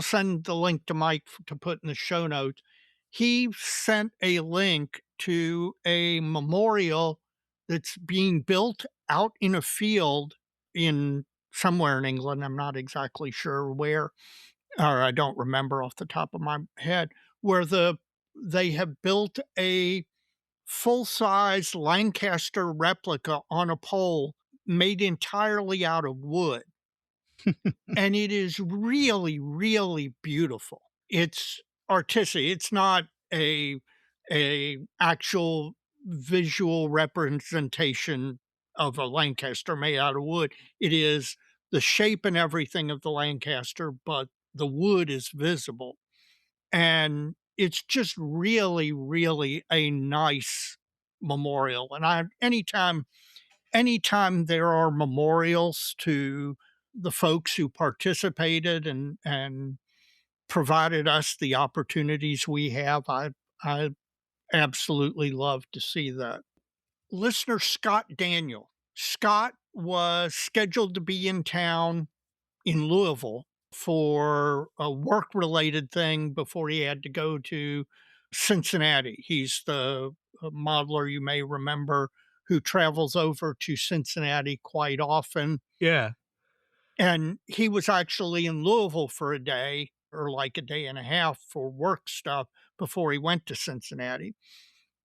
send the link to Mike to put in the show notes. He sent a link to a memorial that's being built out in a field in somewhere in England. I'm not exactly sure where, or I don't remember off the top of my head, where they have built a full-size Lancaster replica on a pole made entirely out of wood. and it is really, really beautiful. It's artistic. It's not a actual visual representation of a Lancaster made out of wood. It is the shape and everything of the Lancaster, but the wood is visible. And it's just really, really a nice memorial. And anytime there are memorials to the folks who participated and provided us the opportunities we have, I absolutely love to see that. Listener Scott Daniel. Scott was scheduled to be in town in Louisville for a work related thing before he had to go to Cincinnati. He's the modeler you may remember who travels over to Cincinnati quite often.
Yeah.
And he was actually in Louisville for a day or like a day and a half for work stuff before he went to Cincinnati.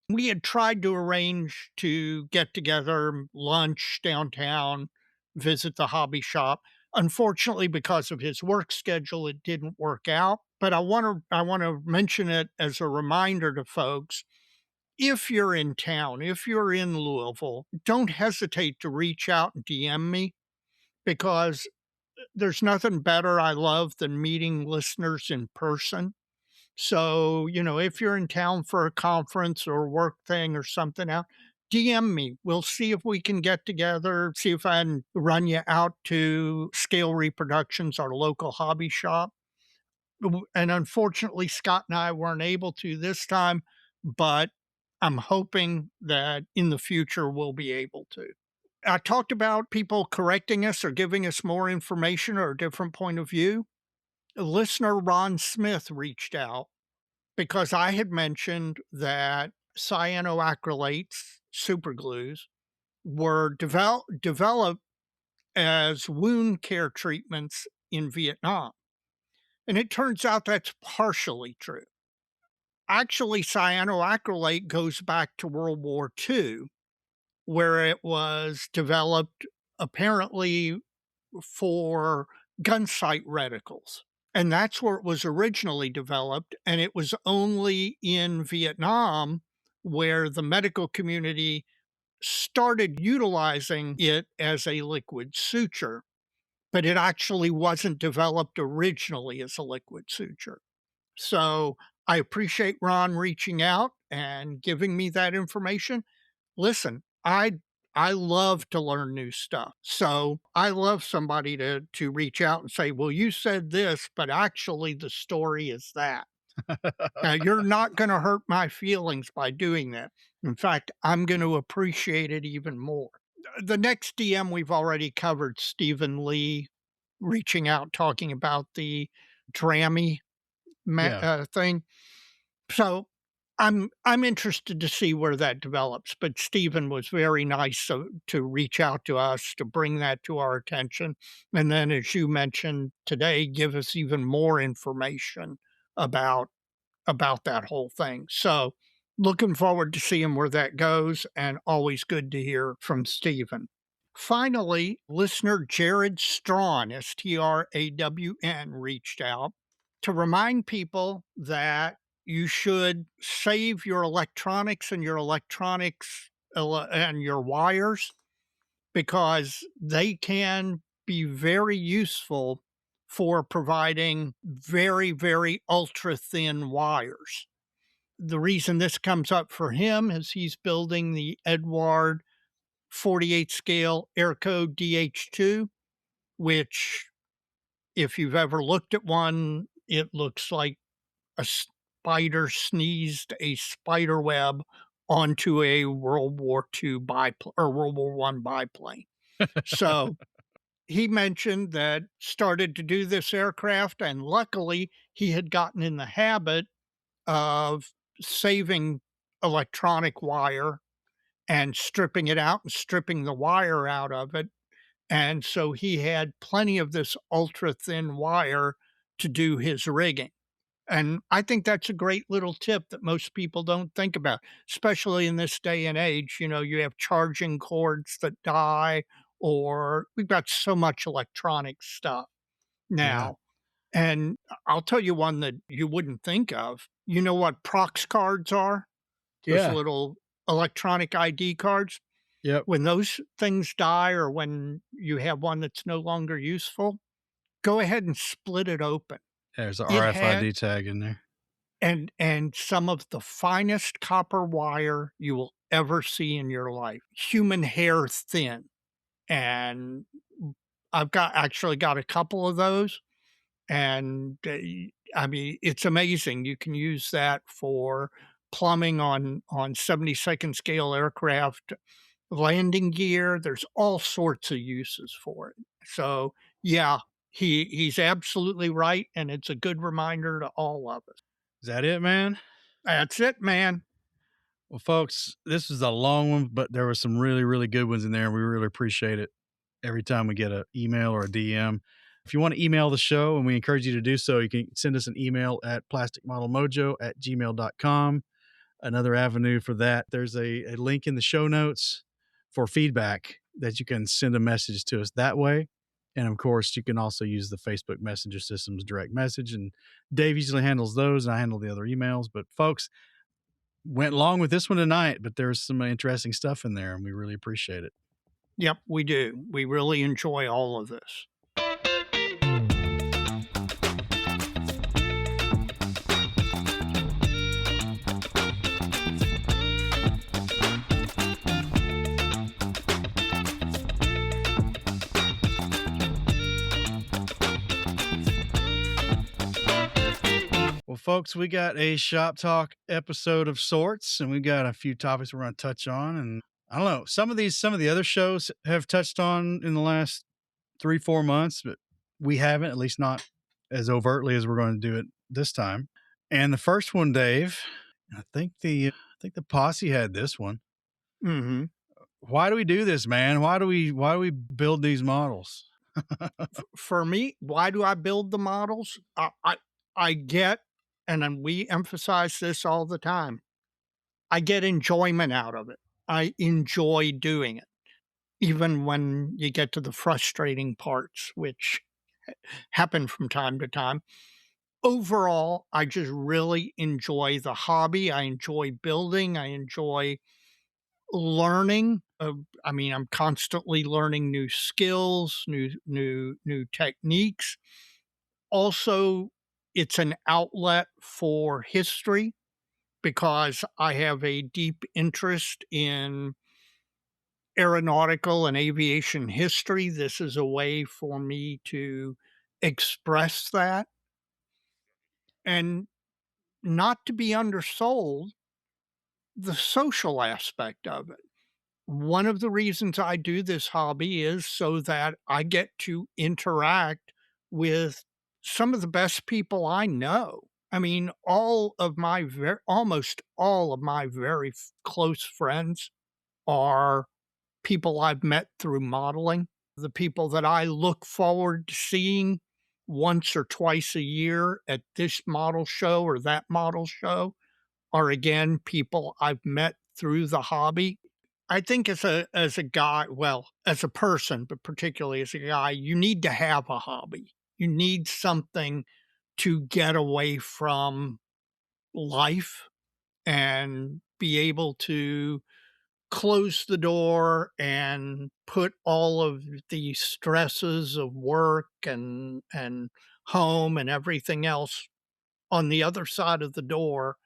We had tried to arrange to get together, lunch downtown, visit the hobby shop. Unfortunately, because of his work schedule, it didn't work out. But I want to mention it as a reminder to folks. If you're in town, if you're in Louisville, don't hesitate to reach out and DM me because there's nothing better I love than meeting listeners in person. So, if you're in town for a conference or work thing or something out, DM me. We'll see if we can get together, see if I can run you out to Scale Reproductions, our local hobby shop. And unfortunately, Scott and I weren't able to this time, but I'm hoping that in the future we'll be able to. I talked about people correcting us or giving us more information or a different point of view. Listener Ron Smith reached out because I had mentioned that cyanoacrylates, superglues, were developed as wound care treatments in Vietnam. And it turns out that's partially true. Actually, cyanoacrylate goes back to World War II, where it was developed apparently for gun sight reticles. And that's where it was originally developed. And it was only in Vietnam where the medical community started utilizing it as a liquid suture, but it actually wasn't developed originally as a liquid suture. So I appreciate Ron reaching out and giving me that information. Listen, I love to learn new stuff. So I love somebody to reach out and say, "Well, you said this, but actually the story is that." Now you're not going to hurt my feelings by doing that. In fact, I'm going to appreciate it even more. The next DM we've already covered, Stephen Lee reaching out talking about the Drami
Yeah.
thing. So I'm interested to see where that develops. But Stephen was very nice to reach out to us to bring that to our attention, and then, as you mentioned today, give us even more information about that whole thing. So, looking forward to seeing where that goes, and always good to hear from Stephen. Finally, listener Jared Strawn, Strawn, reached out to remind people that you should save your electronics and and your wires because they can be very useful for providing very, very ultra thin wires. The reason this comes up for him is he's building the Edward 48 scale Aircode DH2, which, if you've ever looked at one, it looks like a spider sneezed a spider web onto a World War II biplane or World War I biplane. So he mentioned that started to do this aircraft, and luckily he had gotten in the habit of saving electronic wire and stripping it out and stripping the wire out of it. And so he had plenty of this ultra thin wire to do his rigging. And I think that's a great little tip that most people don't think about, especially in this day and age. You have charging cords that die or we've got so much electronic stuff
Yeah.
now. And I'll tell you one that you wouldn't think of. You know what prox cards are? Those
Yeah.
little electronic ID cards?
Yep.
When those things die or when you have one that's no longer useful, go ahead and split it open.
There's a
It had
RFID tag in there.
and some of the finest copper wire you will ever see in your life, human hair thin, and I've actually got a couple of those, and, I mean, it's amazing. You can use that for plumbing on 72nd scale aircraft, landing gear. There's all sorts of uses for it. So, yeah, he's absolutely right, and it's a good reminder to all of us.
Is that it, man?
That's it, man.
Well, folks, this is a long one, but there were some really, really good ones in there, and we really appreciate it every time we get an email or a DM. If you want to email the show, and we encourage you to do so, you can send us an email at plasticmodelmojo@gmail.com. Another avenue for that, there's a link in the show notes for feedback that you can send a message to us that way. And of course, you can also use the Facebook Messenger system's direct message. And Dave usually handles those, and I handle the other emails. But folks, went long with this one tonight, but there's some interesting stuff in there, and we really appreciate it.
Yep, we do. We really enjoy all of this.
Well, folks, we got a shop talk episode of sorts, and we got a few topics we're going to touch on. And I don't know, some of the other shows have touched on in the last 3-4 months, but we haven't, at least not as overtly as we're going to do it this time. And the first one, Dave, I think the posse had this one.
Mhm.
Why do we do this, man? Why do we build these models?
For me, why do I build the models? I get, and then we emphasize this all the time. I get enjoyment out of it. I enjoy doing it, even when you get to the frustrating parts, which happen from time to time. Overall, I just really enjoy the hobby. I enjoy building. I enjoy learning. I mean, I'm constantly learning new skills, new techniques. Also, it's an outlet for history because I have a deep interest in aeronautical and aviation history. This is a way for me to express that and not to be undersold the social aspect of it. One of the reasons I do this hobby is so that I get to interact with some of the best people I know. I mean, almost all of my very close friends are people I've met through modeling. The people that I look forward to seeing once or twice a year at this model show or that model show are again people I've met through the hobby. I think as a guy, well, as a person, but particularly as a guy, you need to have a hobby. You need something to get away from life and be able to close the door and put all of the stresses of work and home and everything else on the other side of the door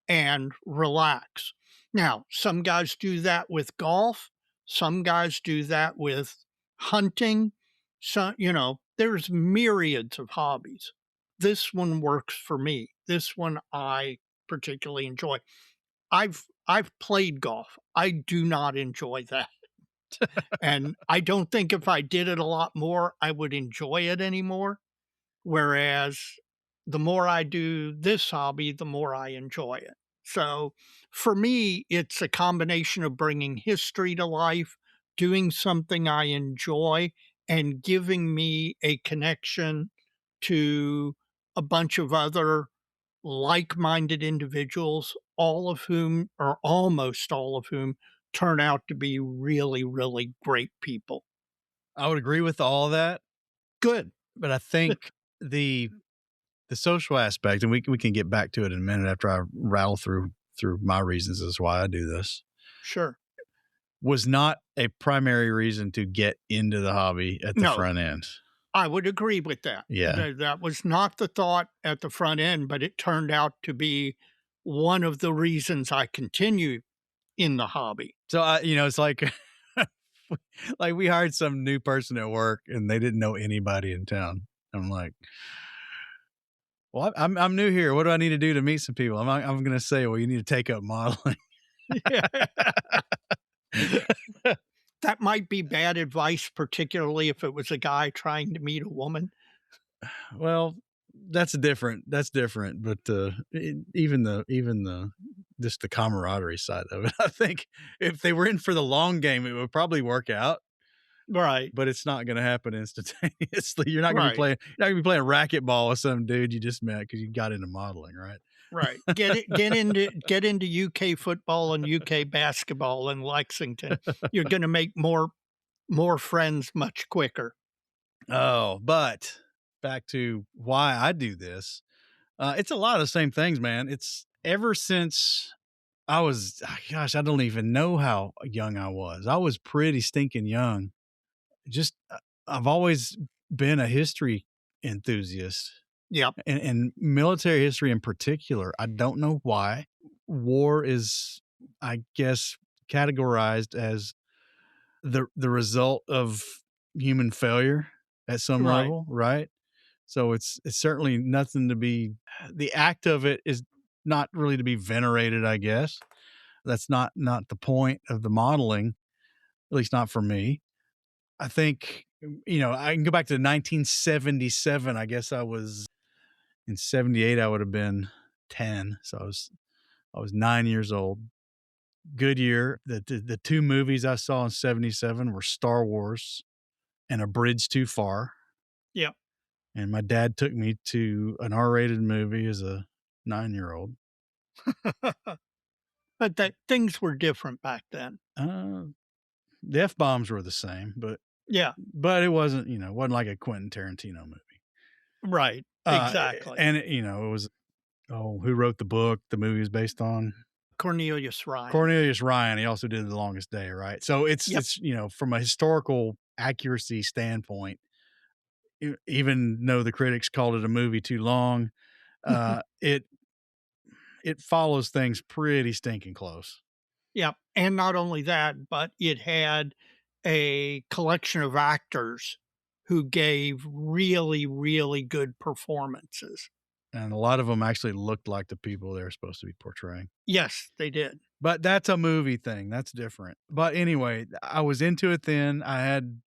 and relax. Now, some guys do that with golf, some guys do that with hunting. So, there's myriads of hobbies. This one works for me. This one I particularly enjoy. I've played golf. I do not enjoy that. And I don't think if I did it a lot more, I would enjoy it anymore. Whereas the more I do this hobby, the more I enjoy it. So for me, it's a combination of bringing history to life, doing something I enjoy, and giving me a connection to a bunch of other like minded individuals, all of whom, or almost all of whom, turn out to be really, really great people.
I would agree with all of that,
Good.
but I think the social aspect, and we can get back to it in a minute after I rattle through my reasons as why I do this,
Sure.
was not a primary reason to get into the hobby at the
No,
front end.
I would agree with that.
Yeah.
That was not the thought at the front end, but it turned out to be one of the reasons I continue in the hobby.
So it's like like we hired some new person at work and they didn't know anybody in town. I'm like, well, I'm new here. What do I need to do to meet some people? I'm going to say, well, you need to take up modeling.
Yeah. That might be bad advice, particularly if it was a guy trying to meet a woman.
Well, that's different. But even the just the camaraderie side of it, I think if they were in for the long game, it would probably work out.
Right.
But it's not going to happen instantaneously. You're not going to be
Right.
playing racquetball with some dude you just met because you got into modeling, right?
Right. Get into UK football and UK basketball in Lexington. You're going to make more friends much quicker.
Oh, but back to why I do this. It's a lot of the same things, man. It's ever since I was, gosh, I don't even know how young I was. I was pretty stinking young. Just, I've always been a history enthusiast.
Yep.
And military history in particular. I don't know why. War is, I guess, categorized as the result of human failure at some
Right.
level, right? So it's certainly nothing to be. The act of it is not really to be venerated, I guess. That's not the point of the modeling, at least not for me. I think, I can go back to 1977. I guess I was in 78. I would have been 10. So I was 9 years old. Good year. The two movies I saw in 77 were Star Wars and A Bridge Too Far.
Yep.
And my dad took me to an R-rated movie as a 9-year-old.
But things were different back then.
The F-bombs were the same, but
Yeah.
it wasn't, it wasn't like a Quentin Tarantino movie.
Right. Exactly.
And it was, who wrote the book the movie is based on?
Cornelius Ryan.
Cornelius Ryan. He also did The Longest Day, right? So it's from a historical accuracy standpoint, even though the critics called it a movie too long, it follows things pretty stinking close.
Yep. And not only that, but it had a collection of actors who gave really, really good performances.
And a lot of them actually looked like the people they were supposed to be portraying.
Yes, they did.
But that's a movie thing. That's different. But anyway, I was into it then. I had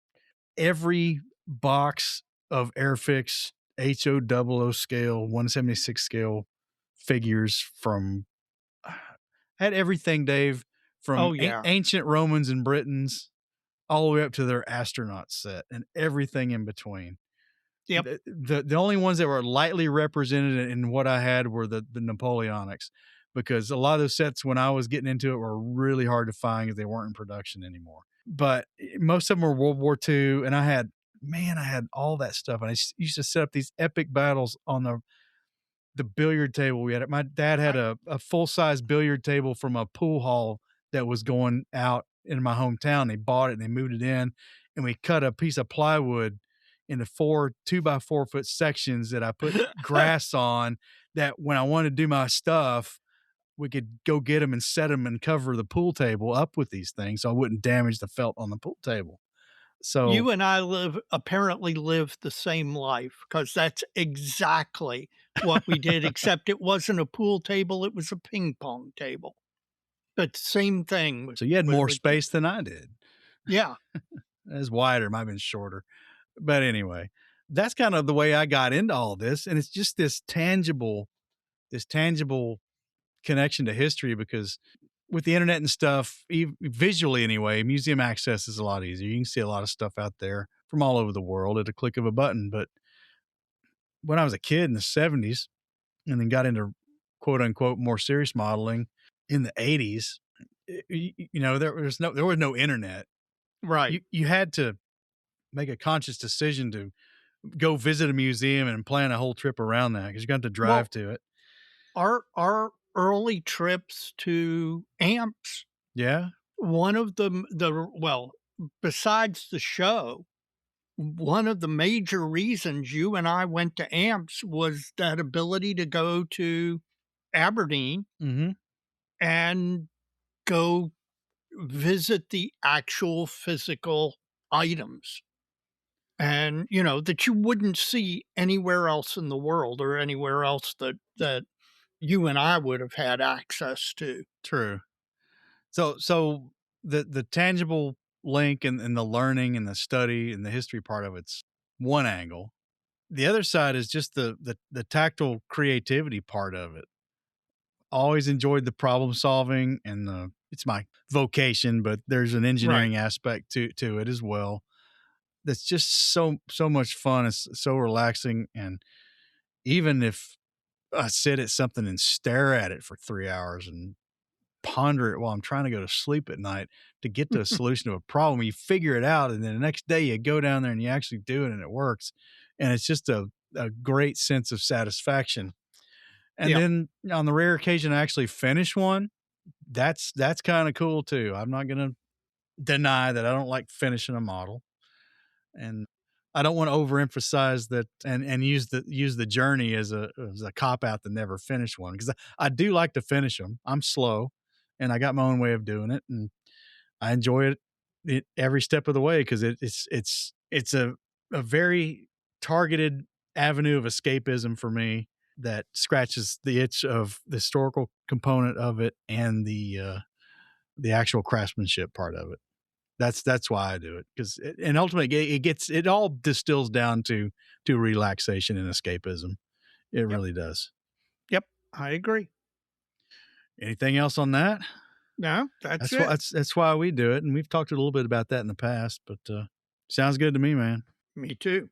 every box of Airfix HO00 scale, 176 scale figures from, I had everything, Dave, from ancient Romans and Britons all the way up to their astronaut set and everything in between.
Yep.
The only ones that were lightly represented in what I had were the Napoleonics, because a lot of those sets when I was getting into it were really hard to find because they weren't in production anymore. But most of them were World War II, and I had all that stuff. And I used to set up these epic battles on the billiard table we had. My dad had a full-size billiard table from a pool hall that was going out in my hometown. They bought it and they moved it in, and we cut a piece of plywood into 4 2x4 foot sections that I put grass on, that when I wanted to do my stuff, we could go get them and set them and cover the pool table up with these things so I wouldn't damage the felt on the pool table. So
you and I apparently live the same life, because that's exactly what we did, except it wasn't a pool table, it was a ping pong table. But same thing.
So you had more space than I did.
Yeah.
It was wider, might have been shorter. But anyway, that's kind of the way I got into all this. And it's just this tangible connection to history, because with the internet and stuff, visually anyway, museum access is a lot easier. You can see a lot of stuff out there from all over the world at a click of a button. But when I was a kid in the 70s and then got into quote unquote more serious modeling in the 80s, there was no internet.
Right.
You had to make a conscious decision to go visit a museum and plan a whole trip around that, because you got to drive
Well,
to it.
our early trips to amps,
Yeah.
one of well, besides the show, one of the major reasons you and I went to amps was that ability to go to Aberdeen
Mm-hmm.
and go visit the actual physical items, and that you wouldn't see anywhere else in the world, or anywhere else that you and I would have had access to.
True. So the tangible link and the learning and the study and the history part of it's one angle. The other side is just the tactile creativity part of it. Always enjoyed the problem solving and it's my vocation, but there's an
Right.
engineering aspect to it as well. That's just so much fun. It's so relaxing, and even if I sit at something and stare at it for 3 hours and ponder it while I'm trying to go to sleep at night to get to a solution to a problem. You figure it out, and then the next day you go down there and you actually do it and it works. And it's just a great sense of satisfaction. And
Yeah.
then on the rare occasion I actually finish one, that's kind of cool too. I'm not gonna deny that I don't like finishing a model. And I don't want to overemphasize that and use the journey as a cop out to never finish one, because I do like to finish them. I'm slow, and I got my own way of doing it, and I enjoy it every step of the way, because it's a very targeted avenue of escapism for me that scratches the itch of the historical component of it and the actual craftsmanship part of it. That's why I do it, because and ultimately it all distills down to relaxation and escapism. It
Yep.
really does.
Yep. I agree.
Anything else on that?
No, that's
That's why
it.
that's why we do it, and we've talked a little bit about that in the past. But sounds good to me, man.
Me too.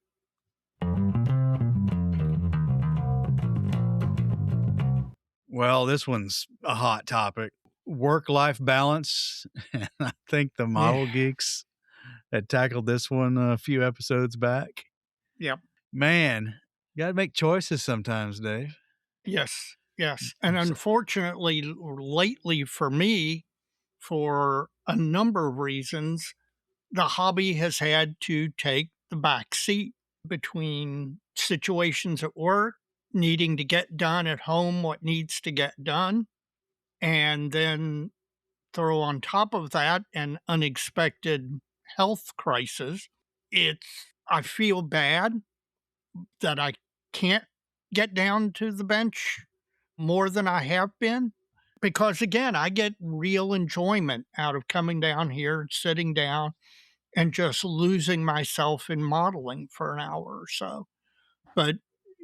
Well, this one's a hot topic: work-life balance. And I think the
Yeah.
model geeks had tackled this one a few episodes back.
Yep.
Man, you got to make choices sometimes, Dave.
Yes. Yes. And
So-
unfortunately, lately for me, for a number of reasons, the hobby has had to take the back seat between situations at work, needing to get done at home what needs to get done, and then throw on top of that an unexpected health crisis. I feel bad that I can't get down to the bench more than I have been, because again, I get real enjoyment out of coming down here, sitting down, and just losing myself in modeling for an hour or so. But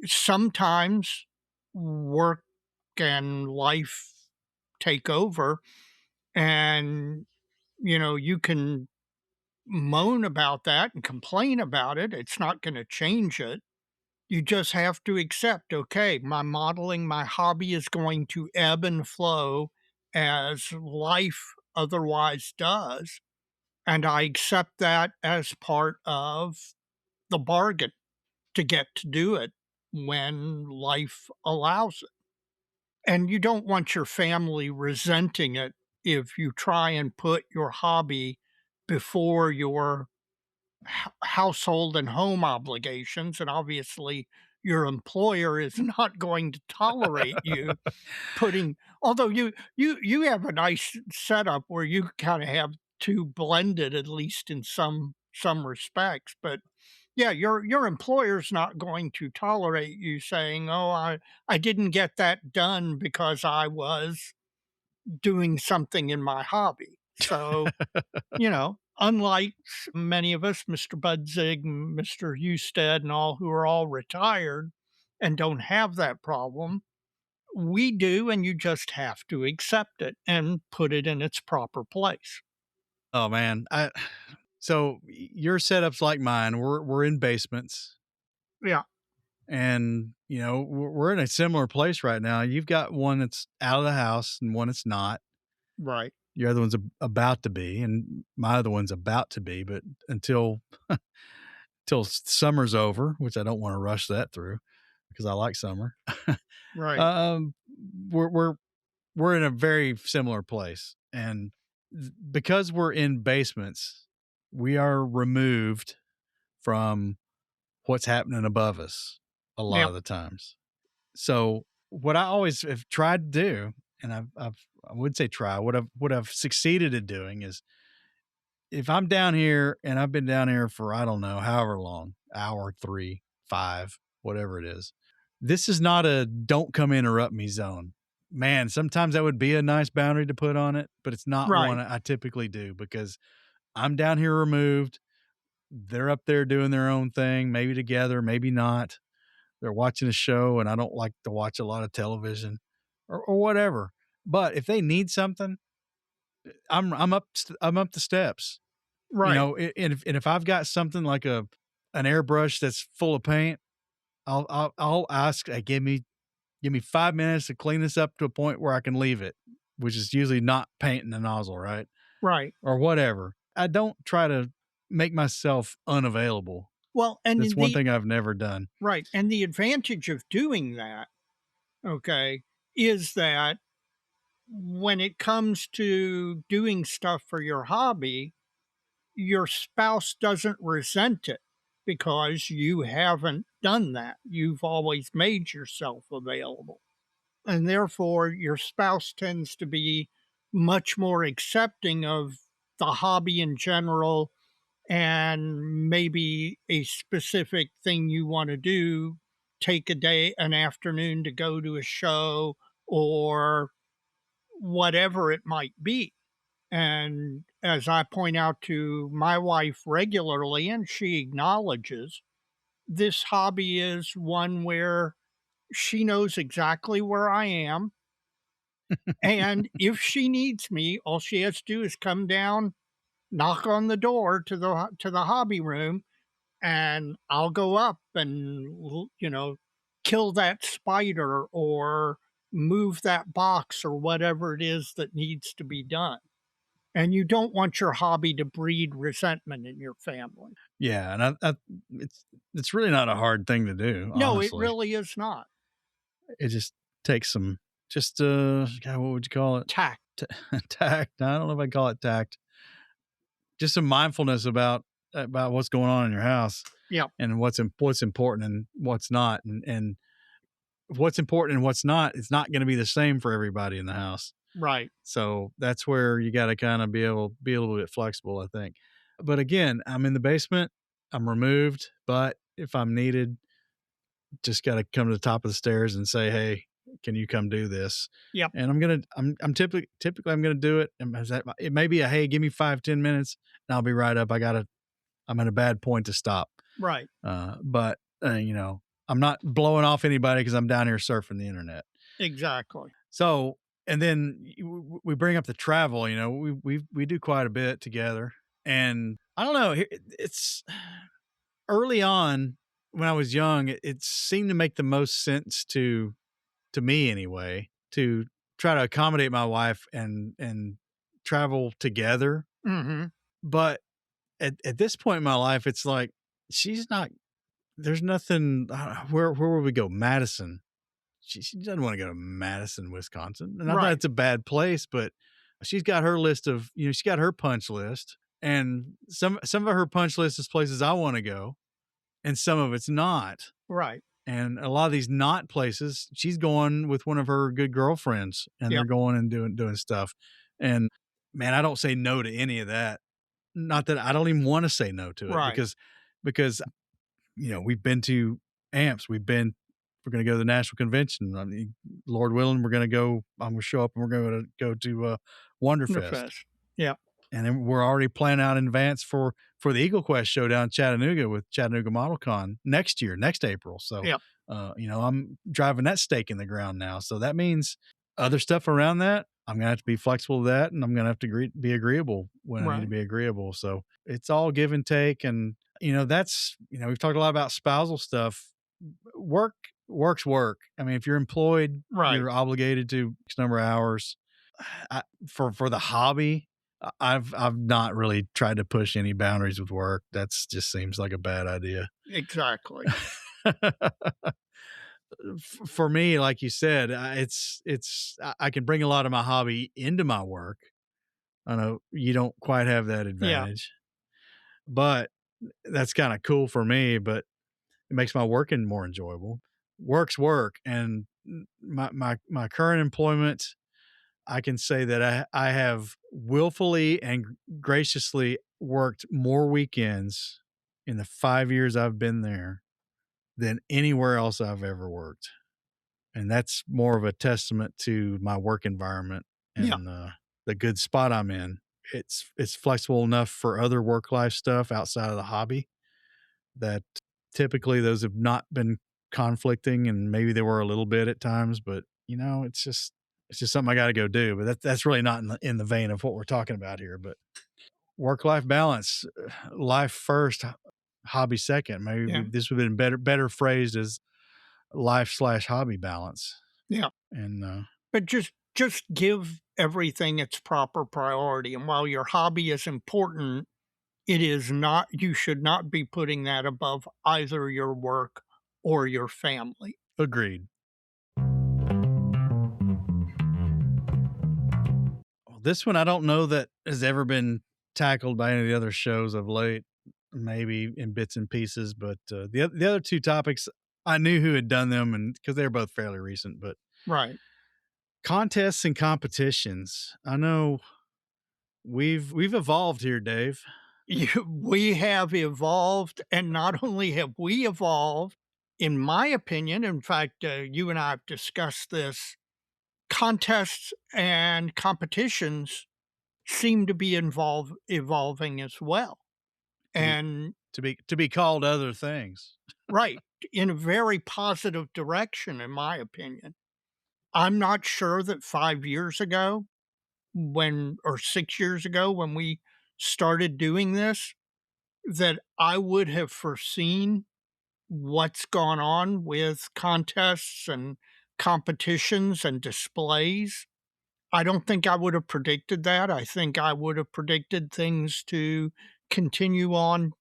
sometimes work and life take over, and you can moan about that and complain about it. It's not going to change it. You just have to accept, okay, my modeling, my hobby is going to ebb and flow as life otherwise does. And I accept that as part of the bargain to get to do it when life allows it. And you don't want your family resenting it if you try and put your hobby before your household and home obligations. And obviously, your employer is not going to tolerate you putting, although you have a nice setup where you kind of have two blended, at least in some respects. But yeah, your employer's not going to tolerate you saying, "Oh, I didn't get that done because I was doing something in my hobby." So, unlike many of us, Mr. Budzig, Mr. Husted, and all, who are all retired and don't have that problem, we do, and you just have to accept it and put it in its proper place.
Oh man, so your setup's like mine. We're in basements,
Yeah,
and we're in a similar place right now. You've got one that's out of the house and one that's not.
right.
Your other one's about to be, and my other one's about to be. But until till summer's over, which I don't want to rush that through because I like summer.
Right.
um, we're we're in a very similar place, and because we're in basements, we are removed from what's happening above us a lot
Yep.
of the times. So what I always have tried to do, and I would say try, what I've succeeded at doing is if I'm down here and I've been down here for, I don't know, however long, hour, 3, 5, whatever it is, this is not a don't come interrupt me zone. Man, sometimes that would be a nice boundary to put on it, but it's not one
Right.
I typically do because I'm down here removed. They're up there doing their own thing, maybe together, maybe not. They're watching a show and I don't like to watch a lot of television or whatever. But if they need something, I'm up the steps. You
Right.
know, and if I've got something like an airbrush that's full of paint, I'll ask, hey, give me 5 minutes to clean this up to a point where I can leave it, which is usually not painting the nozzle, right?
Right.
Or whatever. I don't try to make myself unavailable.
Well, and
That's
in
one
the
thing I've never done.
right, and the advantage of doing that, okay, is that when it comes to doing stuff for your hobby, your spouse doesn't resent it because you haven't done that. You've always made yourself available. And therefore, your spouse tends to be much more accepting of the hobby in general and maybe a specific thing you want to do. Take a day, an afternoon to go to a show or whatever it might be. And as I point out to my wife regularly, and she acknowledges, this hobby is one where she knows exactly where I am. And if she needs me, all she has to do is come down, knock on the door to the hobby room, and I'll go up and kill that spider or move that box or whatever it is that needs to be done. And you don't want your hobby to breed resentment in your family.
Yeah, and it's it's really not a hard thing to do,
No, it
honestly.
really is not.
It just takes some just God, what would you call it?
Tact.
T- tact. I don't know if I call it tact. Just some mindfulness about what's going on in your house
Yep.
and what's important and what's not, and what's important and what's not is not going to be the same for everybody in the house.
Right.
So that's where you got to kind of be a little bit flexible, I think. But again, I'm in the basement. I'm removed, but if I'm needed, just got to come to the top of the stairs and say, "Hey, can you come do this?"
Yep.
And I'm typically I'm gonna do it. And it may be a, "Hey, give me 5-10 minutes, and I'll be right up." I'm at a bad point to stop.
Right.
But I'm not blowing off anybody because I'm down here surfing the internet.
Exactly.
So, and then we bring up the travel. We do quite a bit together, and I don't know. It's early on when I was young. It seemed to make the most sense to me anyway to try to accommodate my wife and travel together.
Hmm.
But at this point in my life, it's like she's not. There's nothing. Where would we go? Madison. She doesn't want to go to Madison, Wisconsin. And I thought
Right.
it's a bad place, but she's got her list of, she's got her punch list. And some of her punch list is places I want to go, and some of it's not.
Right.
And a lot of these not places, she's going with one of her good girlfriends, and they're
Yep.
going and doing stuff. And man, I don't say no to any of that. Not that I don't even want to say no to it
Right.
because we've been to amps, we're going to go to the national convention. I mean, Lord willing, we're going to go. I'm going to show up and we're going to go to
The
Wonderfest.
fest. Yep.
And then we're already planning out in advance for the Eagle Quest show down in Chattanooga with Chattanooga Model Con next April. So,
Yep.
I'm driving that stake in the ground now. So that means other stuff around that, I'm going to have to be flexible to that, and I'm going to have to be agreeable when I need to
Right.
be agreeable. So it's all give and take. And, that's, we've talked a lot about spousal stuff. Work's work. I mean, if you're employed,
Right.
you're obligated to X number of hours. For the hobby, I've not really tried to push any boundaries with work. That's just seems like a bad idea.
Exactly.
For me, like you said, I can bring a lot of my hobby into my work. I know you don't quite have that
Yeah.
advantage, but that's kind of cool for me. But it makes my working more enjoyable. Work's work, and my current employment, I can say that I have willfully and graciously worked more weekends in the 5 years I've been there than anywhere else I've ever worked. And that's more of a testament to my work environment
Yeah.
and the good spot I'm in. It's flexible enough for other work life stuff outside of the hobby that typically those have not been conflicting, and maybe they were a little bit at times, but it's just something I got to go do. But that's really not in the vein of what we're talking about here. But work life balance, life first, hobby second. Maybe
Yeah.
this would have been better phrased as life/hobby balance.
Yeah.
And
But just give everything its proper priority. And while your hobby is important, it is not you should not be putting that above either your work or your family.
agreed. Well, this one I don't know that has ever been tackled by any of the other shows of late. Maybe in bits and pieces, but the other two topics I knew who had done them, and because they were both fairly recent. But
Right.
contests and competitions, I know we've evolved here, Dave.
We have evolved, and not only have we evolved, in my opinion, in fact, you and I have discussed this, contests and competitions seem to be evolving as well.
to be
And
to be called other things.
right, in a very positive direction, in my opinion. I'm not sure that 5 years ago, or 6 years ago, when we started doing this, that I would have foreseen what's gone on with contests and competitions and displays. I don't think I would have predicted that. I think I would have predicted things to continue on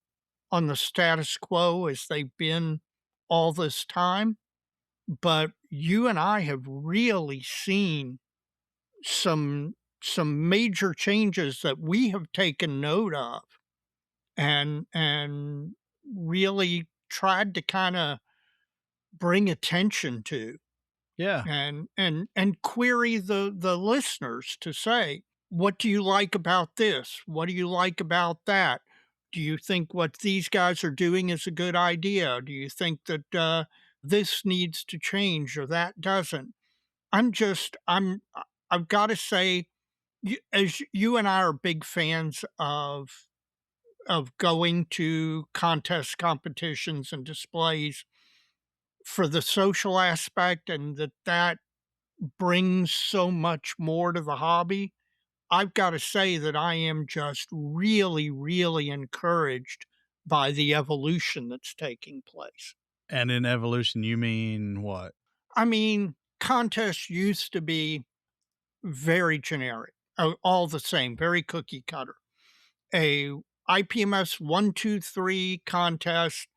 the status quo as they've been all this time. But you and I have really seen some some major changes that we have taken note of and really tried to kind of bring attention to
Yeah,
and query the listeners to say, what do you like about this? What do you like about that? Do you think what these guys are doing is a good idea? Do you think that this needs to change or that doesn't? I've got to say, as you and I are big fans of going to contests, competitions, and displays for the social aspect, and that brings so much more to the hobby. I've got to say that I am just really, really encouraged by the evolution that's taking place.
and in evolution, you mean what?
I mean, contests used to be very generic, all the same, very cookie cutter. A IPMS 1, 2, 3 contest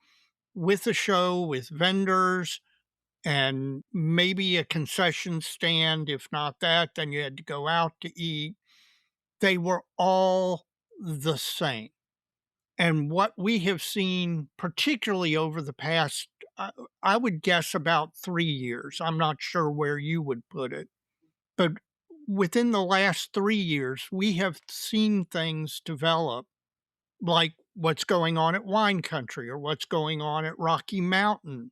with a show, with vendors, and maybe a concession stand. If not that, then you had to go out to eat. They were all the same. And what we have seen, particularly over the past, I would guess about 3 years, I'm not sure where you would put it, but within the last 3 years, we have seen things develop like what's going on at Wine Country or what's going on at Rocky Mountain,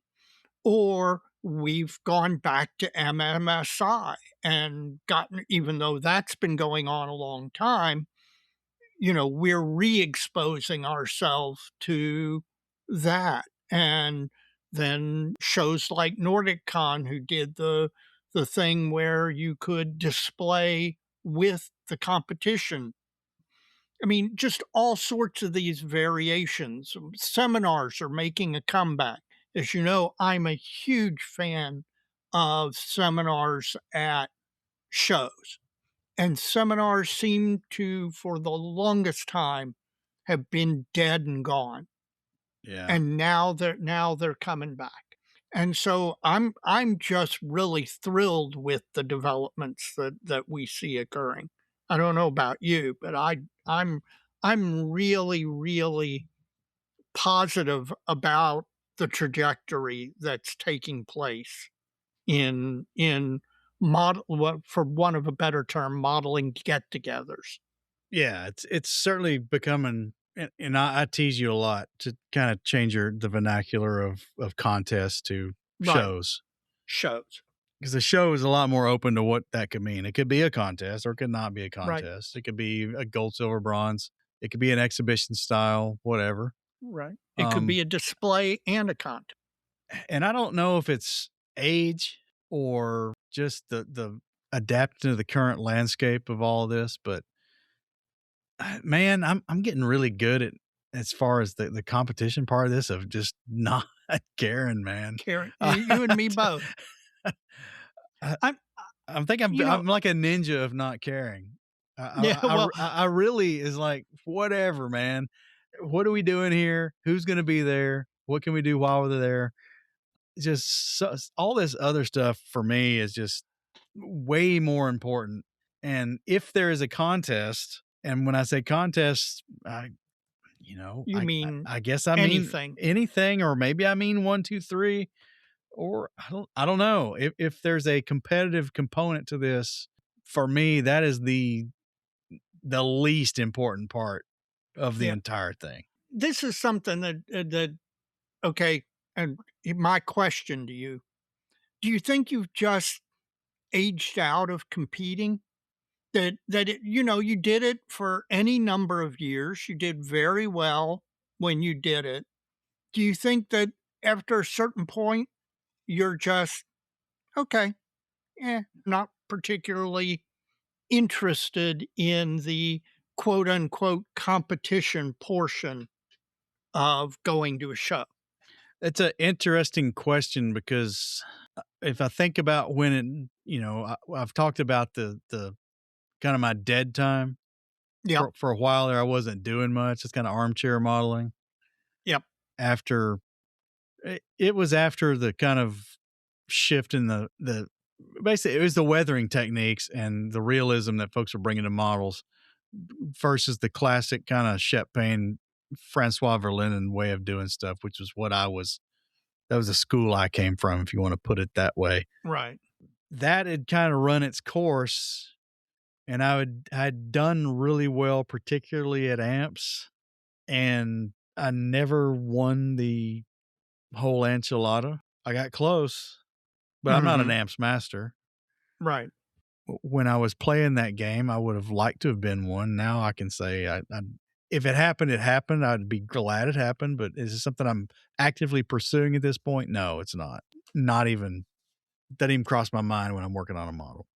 or we've gone back to MMSI and gotten, even though that's been going on a long time, we're re-exposing ourselves to that. And then shows like NordicCon, who did the thing where you could display with the competition. I mean, just all sorts of these variations. Seminars are making a comeback. As you know, I'm a huge fan of seminars at shows. and seminars seem to, for the longest time, have been dead and gone.
Yeah.
And now they're coming back. And so I'm just really thrilled with the developments that we see occurring. I don't know about you, but I'm I'm really, really positive about the trajectory that's taking place in model, what, for want of a better term, modeling get-togethers.
Yeah, it's certainly becoming, and I tease you a lot to kind of change the vernacular of contests to
Right.
shows,
Shows.
because the show is a lot more open to what that could mean. It could be a contest or it could not be a
Right.
contest. It could be a gold, silver, bronze. It could be an exhibition style, whatever.
Right. It could
Um,
be a display and a contest.
and I don't know if it's age or just the adapting to the current landscape of all of this, but man, I'm getting really good at, as far as the competition part of this, of just not caring, man.
Karen,
I
you and me both.
I
I'm
I think I'm like a ninja of not caring.
yeah, well,
I really is like, whatever, man. What are we doing here? Who's gonna be there? What can we do while we're there? Just all this other stuff for me is just way more important. And if there is a contest, and when I say contest,
you mean
I guess I mean
anything.
anything, or maybe I mean 1, 2, 3, or I don't know. If there's a competitive component to this, for me, that is the least important part of the
Yeah.
entire thing.
This is something that okay, and my question to you, do you think you've just aged out of competing? You did it for any number of years, you did very well when you did it. Do you think that after a certain point, you're just, "Okay, not particularly interested in the quote unquote competition portion of going to a show?"
It's an interesting question because if I think about when I've talked about the kind of my dead time
Yep,
for a while there. I wasn't doing much. It's kind of armchair modeling.
yep,
After it was after the kind of shift in the basically it was the weathering techniques and the realism that folks were bringing to models versus the classic kind of Shep Payne, Francois Verlinen way of doing stuff, which was what I was. That was the school I came from, if you want to put it that way.
right,
That had kind of run its course, and I'd done really well, particularly at amps, and I never won the whole enchilada. I got close, but I'm not an
mhm,
amps master.
right,
When I was playing that game, I would have liked to have been one. Now I can say, if it happened, it happened. I'd be glad it happened. But is it something I'm actively pursuing at this point? No, it's not. Not even, doesn't even cross my mind when I'm working on a model.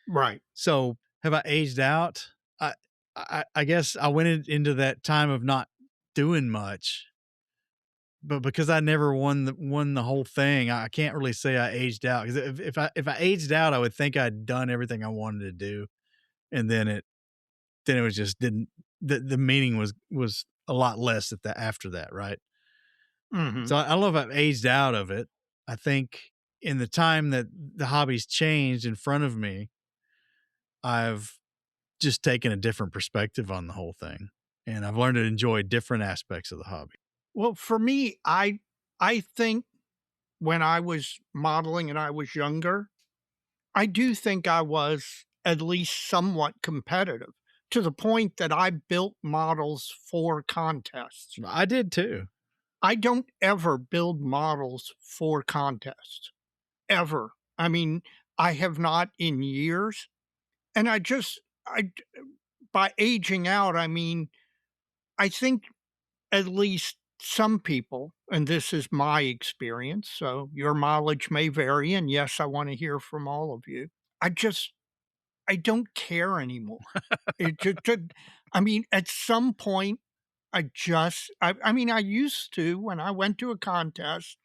right,
So have I aged out? I guess I went into that time of not doing much, but because I never won the whole thing, I can't really say I aged out. Because if I aged out, I would think I'd done everything I wanted to do, and then it was just didn't, the meaning was a lot less after that, right?
mhm,
So I don't know if I've aged out of it. I think in the time that the hobby's changed in front of me, I've just taken a different perspective on the whole thing, and I've learned to enjoy different aspects of the hobby.
well, for me, I think when I was modeling and I was younger, I do think I was at least somewhat competitive, to the point that I built models for contests.
I did too.
I don't ever build models for contests, ever. I mean, I have not in years, and I by aging out, I mean, I think at least some people, and this is my experience, so your mileage may vary, and yes, I wanna hear from all of you. I just I don't care anymore. It just, I mean, at some point, I mean, I used to when I went to a contest,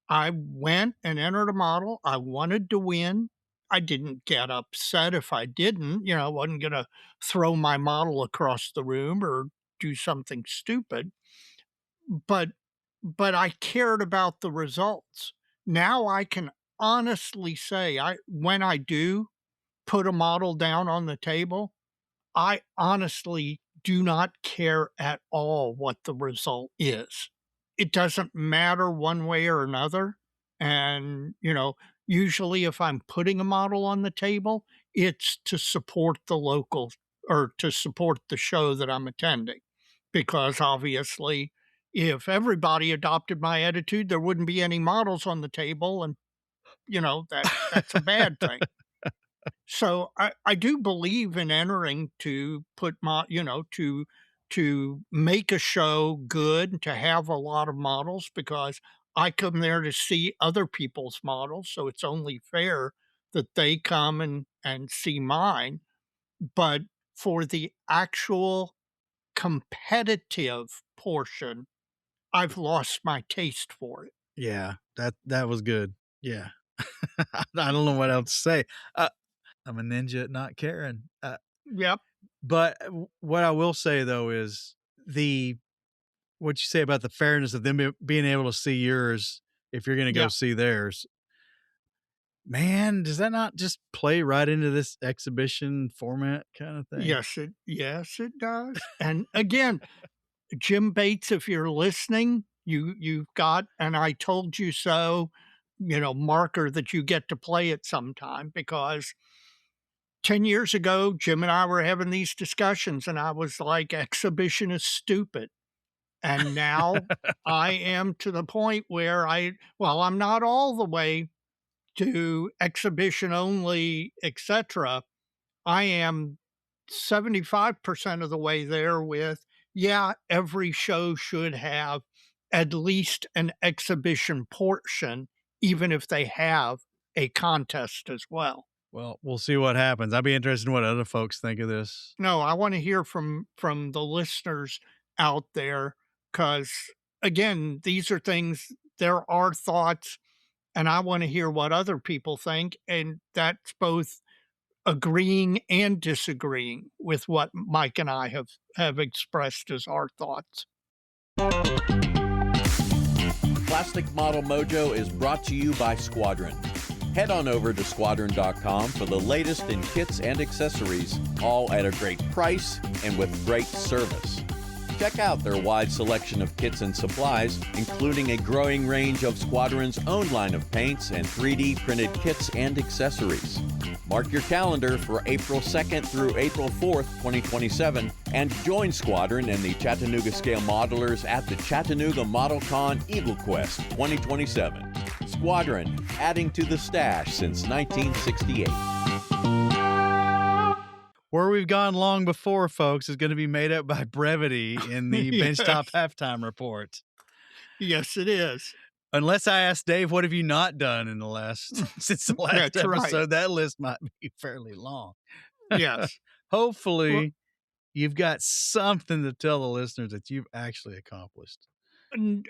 I went and entered a model, I wanted to win. I didn't get upset if I didn't, I wasn't gonna throw my model across the room or do something stupid, but I cared about the results. Now I can honestly say when I do put a model down on the table, I honestly do not care at all what the result is. It doesn't matter one way or another. And, usually if I'm putting a model on the table, it's to support the local or to support the show that I'm attending. Because obviously, if everybody adopted my attitude, there wouldn't be any models on the table. And, that's a bad thing. So I do believe in entering to put to make a show good, to have a lot of models because I come there to see other people's models. So it's only fair that they come and see mine. But for the actual competitive portion, I've lost my taste for it.
Yeah, that was good. Yeah. I don't know what else to say. I'm a ninja at not caring.
Yep.
But what I will say though is what you say about the fairness of them being able to see yours if you're going to go
Yeah.
see theirs. Man, does that not just play right into this exhibition format kind of thing?
Yes, it does. And again, Jim Bates, if you're listening, you've got and I told you so, marker that you get to play it sometime because 10 years ago, Jim and I were having these discussions and I was like, exhibition is stupid. And now I am to the point where I'm not all the way to exhibition only, etc. I am 75% of the way there with, yeah, every show should have at least an exhibition portion, even if they have a contest as well.
Well, we'll see what happens. I'd be interested in what other folks think of this.
No, I want to hear from the listeners out there because again, these are things, there are thoughts, and I want to hear what other people think. And that's both agreeing and disagreeing with what Mike and I have expressed as our thoughts.
Plastic Model Mojo is brought to you by Squadron. Head on over to squadron.com for the latest in kits and accessories, all at a great price and with great service. Check out their wide selection of kits and supplies, including a growing range of Squadron's own line of paints and 3D printed kits and accessories. Mark your calendar for April 2nd through April 4th, 2027, and join Squadron and the Chattanooga Scale Modelers at the Chattanooga ModelCon Eagle Quest 2027. Squadron, adding to the stash since 1968.
Where we've gone long before, folks, is going to be made up by brevity in the
Yes.
Benchtop halftime report.
Yes, it is.
Unless I ask Dave, what have you not done in the last since the last
That's right.
episode? That list might be fairly long.
Yes.
Hopefully, you've got something to tell the listeners that you've actually accomplished.
And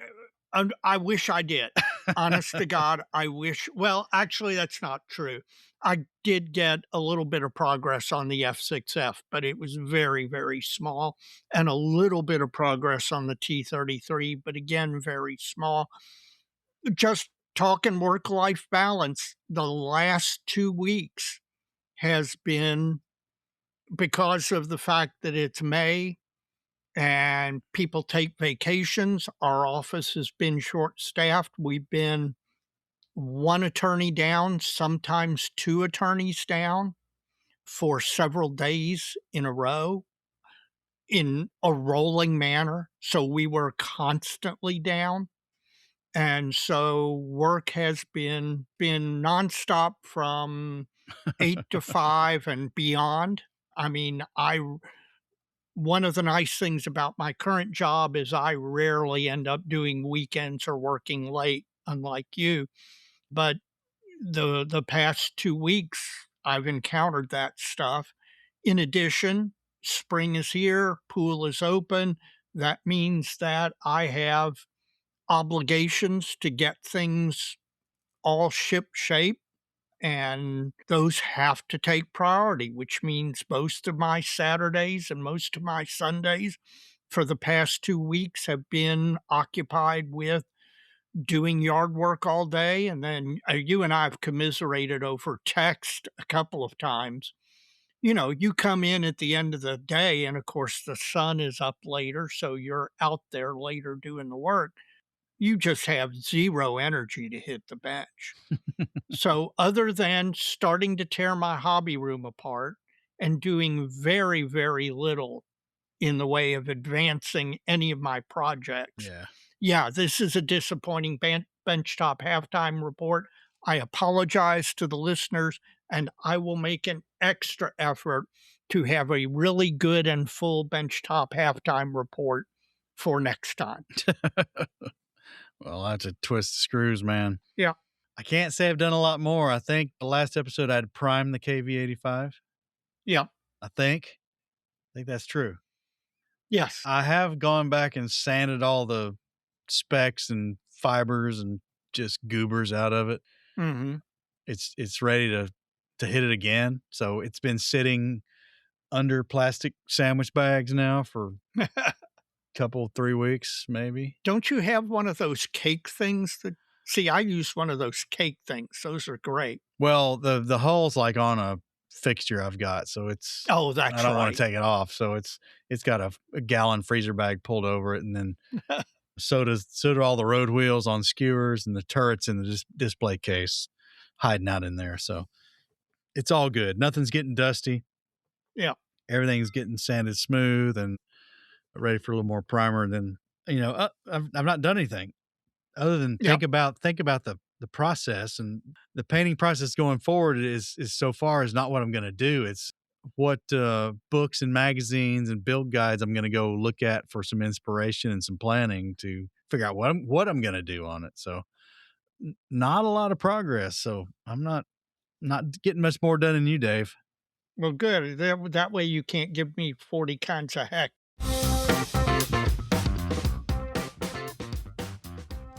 I wish I did. Honest to God, I wish. Well, actually, that's not true. I did get a little bit of progress on the F6F, but it was very, very small, and a little bit of progress on the T33, but again, very small. Just talking work-life balance, the last 2 weeks has been because of the fact that it's May and people take vacations. Our office has been short-staffed. We've been one attorney down, sometimes two attorneys down for several days in a row in a rolling manner. So we were constantly down. And so work has been nonstop from 8 to 5 and beyond. I mean, one of the nice things about my current job is I rarely end up doing weekends or working late, unlike you. But the past 2 weeks, I've encountered that stuff. In addition, spring is here, pool is open. That means that I have obligations to get things all ship shape. And those have to take priority, which means most of my Saturdays and most of my Sundays for the past 2 weeks have been occupied with doing yard work all day. And then you and I have commiserated over text a couple of times. You come in at the end of the day, and of course, the sun is up later. So you're out there later doing the work. You just have zero energy to hit the bench. So, other than starting to tear my hobby room apart and doing very, very little in the way of advancing any of my projects,
Yeah.
yeah, this is a disappointing benchtop halftime report. I apologize to the listeners, and I will make an extra effort to have a really good and full benchtop halftime report for next time.
Well, that's a twist of screws, man.
Yeah.
I can't say I've done a lot more. I think the last episode I'd primed the KV85.
Yeah.
I think that's true.
Yes.
I have gone back and sanded all the specks and fibers and just goobers out of it.
Hmm.
It's ready to hit it again. So it's been sitting under plastic sandwich bags now for a couple, 3 weeks, maybe.
Don't you have one of those cake things that see, I use one of those cake things. Those are great.
Well, the hull's like on a fixture I've got, so it's
Oh, that's
I don't want
right.
to take it off. So it's got a gallon freezer bag pulled over it, and then so do all the road wheels on skewers and the turrets in the display case hiding out in there. So it's all good. Nothing's getting dusty.
Yeah.
Everything's getting sanded smooth and ready for a little more primer. Then I've not done anything other than
Yeah.
think about the process, and the painting process going forward is so far is not what I'm going to do. It's what books and magazines and build guides I'm going to go look at for some inspiration and some planning to figure out what I'm going to do on it. So not a lot of progress. So I'm not getting much more done than you, Dave.
Well, good. That way you can't give me 40 kinds of heck.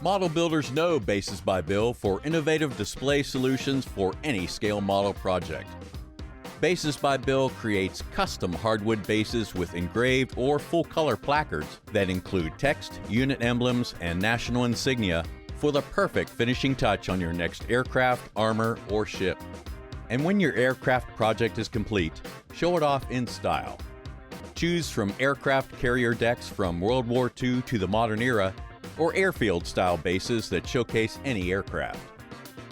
Model builders know Bases by Bill for innovative display solutions for any scale model project. Bases by Bill creates custom hardwood bases with engraved or full-color placards that include text, unit emblems, and national insignia for the perfect finishing touch on your next aircraft, armor, or ship. And when your aircraft project is complete, show it off in style. Choose from aircraft carrier decks from World War II to the modern era, or airfield-style bases that showcase any aircraft.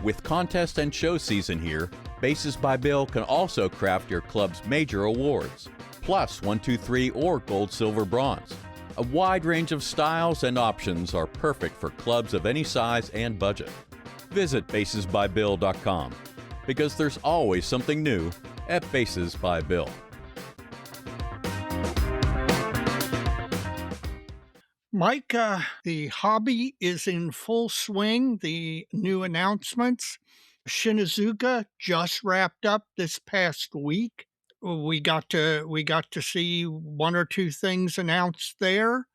With contest and show season here, Bases by Bill can also craft your club's major awards, plus 1, 2, 3, or gold, silver, bronze. A wide range of styles and options are perfect for clubs of any size and budget. Visit basesbybill.com, because there's always something new at Bases by Bill.
Mike, the hobby is in full swing. The new announcements. Shinizuka just wrapped up this past week. We got to see one or two things announced there.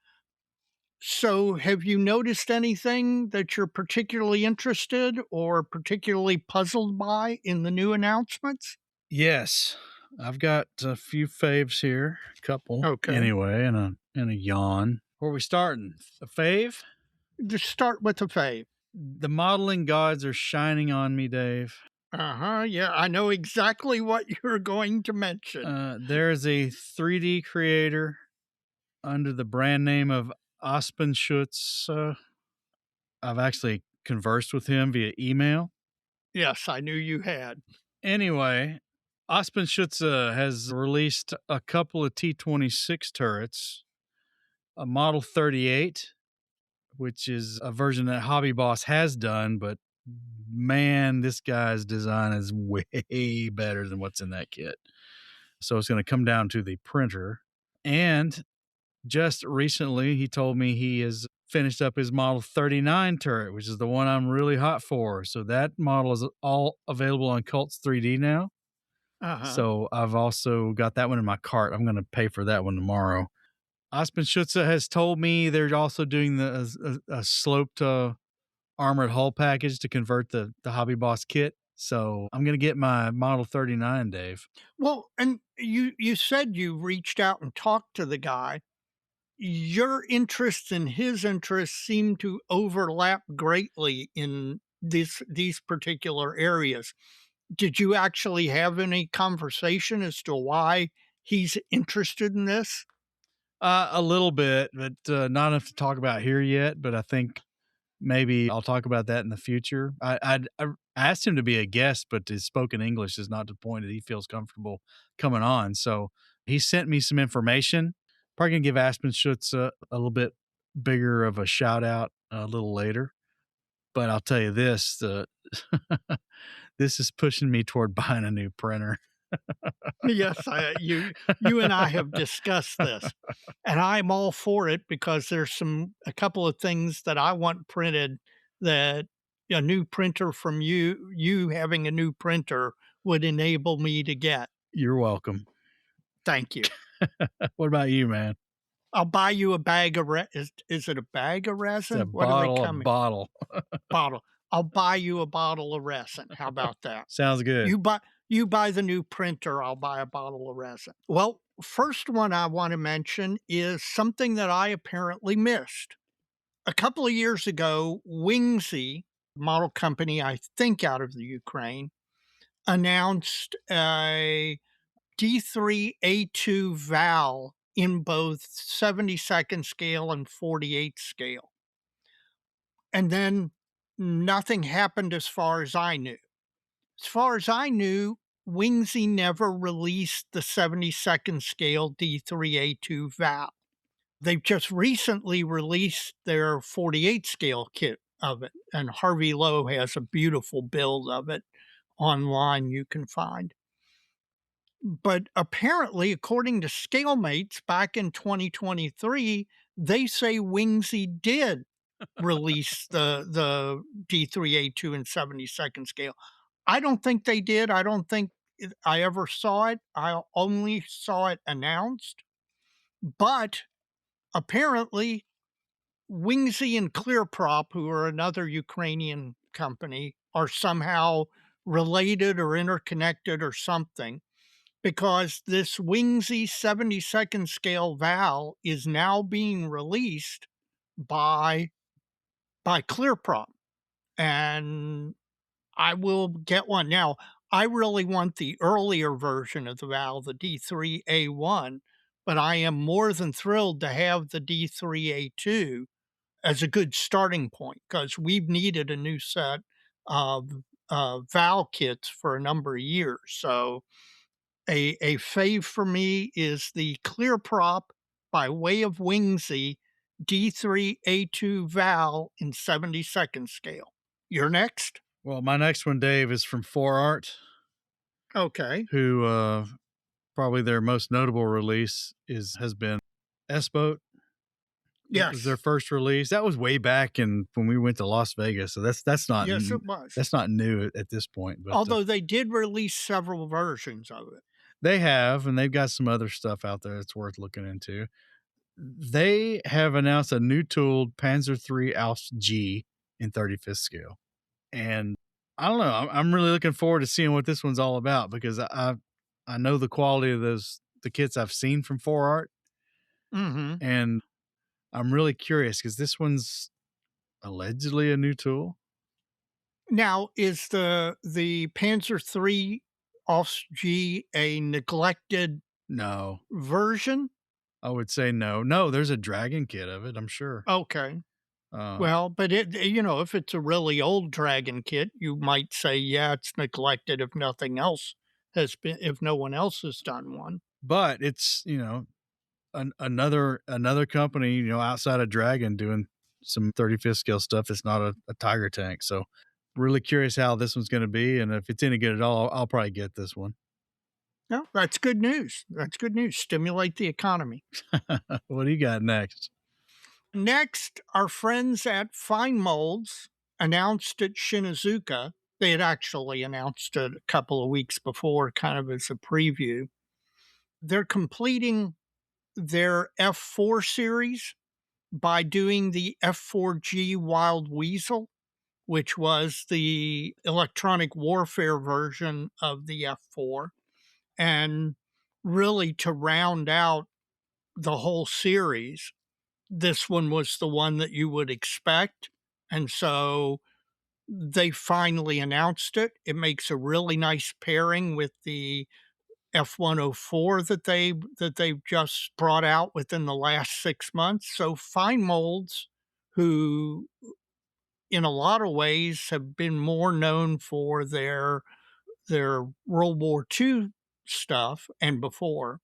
So, have you noticed anything that you're particularly interested or particularly puzzled by in the new announcements?
Yes, I've got a few faves here, a couple.
Okay.
Anyway, and a yawn. Where are we starting? A fave?
Just start with the fave.
The modeling gods are shining on me, Dave.
Yeah, I know exactly what you're going to mention.
There's a 3D creator under the brand name of Aspenschutz. I've actually conversed with him via email.
Yes, I knew you had.
Anyway, Aspenschutz has released a couple of T-26 turrets, a Model 38, which is a version that Hobby Boss has done, but man, this guy's design is way better than what's in that kit. So it's going to come down to the printer. And just recently, he told me he has finished up his Model 39 turret, which is the one I'm really hot for. So that model is all available on Cults 3D now. So I've also got that one in my cart. I'm going to pay for that one tomorrow. Aspenschutz has told me they're also doing a sloped armored hull package to convert the Hobby Boss kit. So I'm going to get my Model 39, Dave.
Well, and you said you reached out and talked to the guy. Your interests and his interests seem to overlap greatly in these particular areas. Did you actually have any conversation as to why he's interested in this?
A little bit, but not enough to talk about here yet. But I think maybe I'll talk about that in the future. I asked him to be a guest, but his spoken English is not to the point that he feels comfortable coming on. So he sent me some information. Probably gonna give Aspen Schutz a little bit bigger of a shout out a little later. But I'll tell you this: this is pushing me toward buying a new printer.
Yes, you and I have discussed this, and I'm all for it because there's a couple of things that I want printed that a new printer from you having a new printer would enable me to get.
You're welcome.
Thank you.
What about you, man?
I'll buy you a bag of is it a bag of
It's a
resin? What do they
bottle, a
come in?
bottle.
Bottle. I'll buy you a bottle of resin. How about that?
Sounds good.
You buy the new printer, I'll buy a bottle of resin. Well, first one I want to mention is something that I apparently missed. A couple of years ago, Wingsy, model company, I think out of the Ukraine, announced a D3A2 valve in both 72nd scale and 48 scale. And then nothing happened as far as I knew. As far as I knew, Wingsy never released the 72nd scale D3A2 valve. They've just recently released their 48 scale kit of it, and Harvey Lowe has a beautiful build of it online you can find. But apparently, according to ScaleMates back in 2023, they say Wingsy did release the D3A2 in 72nd scale. I don't think they did. I don't think I ever saw it. I only saw it announced. But apparently, Wingsy and Clearprop, who are another Ukrainian company, are somehow related or interconnected or something because this Wingsy 72nd scale valve is now being released by Clearprop. And I will get one. Now, I really want the earlier version of the valve, the D3A1, but I am more than thrilled to have the D3A2 as a good starting point because we've needed a new set of valve kits for a number of years. So, a fave for me is the Clearprop by way of Wingsy D3A2 valve in 72nd scale. You're next?
Well, my next one, Dave, is from 4Art,
Okay.
who probably their most notable release has been S-Boat. It was their
Yes.
first release. That was way back when we went to Las Vegas. So that's not
Yes, it was.
that's not new at this point. But
Although they did release several versions of it.
they have, and they've got some other stuff out there that's worth looking into. They have announced a new tooled Panzer III Aus G in 35th scale, and I don't know. I'm really looking forward to seeing what this one's all about because I know the quality of the kits I've seen from 4Art,
Mhm.
and I'm really curious because this one's allegedly a new tool.
Now, is the Panzer III Aus G a neglected
No,
version?
I would say no. No, there's a Dragon kit of it, I'm sure.
Okay.
Uh,
Well, but if it's a really old Dragon kit, you might say, yeah, it's neglected if no one else has done one.
but it's, another company, outside of Dragon doing some 35th scale stuff that's not a Tiger tank. So really curious how this one's going to be. And if it's any good at all, I'll probably get this one.
No, that's good news. That's good news. Stimulate the economy.
What do you got next?
Next, our friends at Fine Molds announced at Shinazuka. They had actually announced it a couple of weeks before, kind of as a preview. They're completing their F4 series by doing the F4G Wild Weasel, which was the electronic warfare version of the F4. And really, to round out the whole series, this one was the one that you would expect. And so they finally announced it. It makes a really nice pairing with the F-104 that they've just brought out within the last 6 months. So fine molds, who in a lot of ways have been more known for their World War II stuff and before,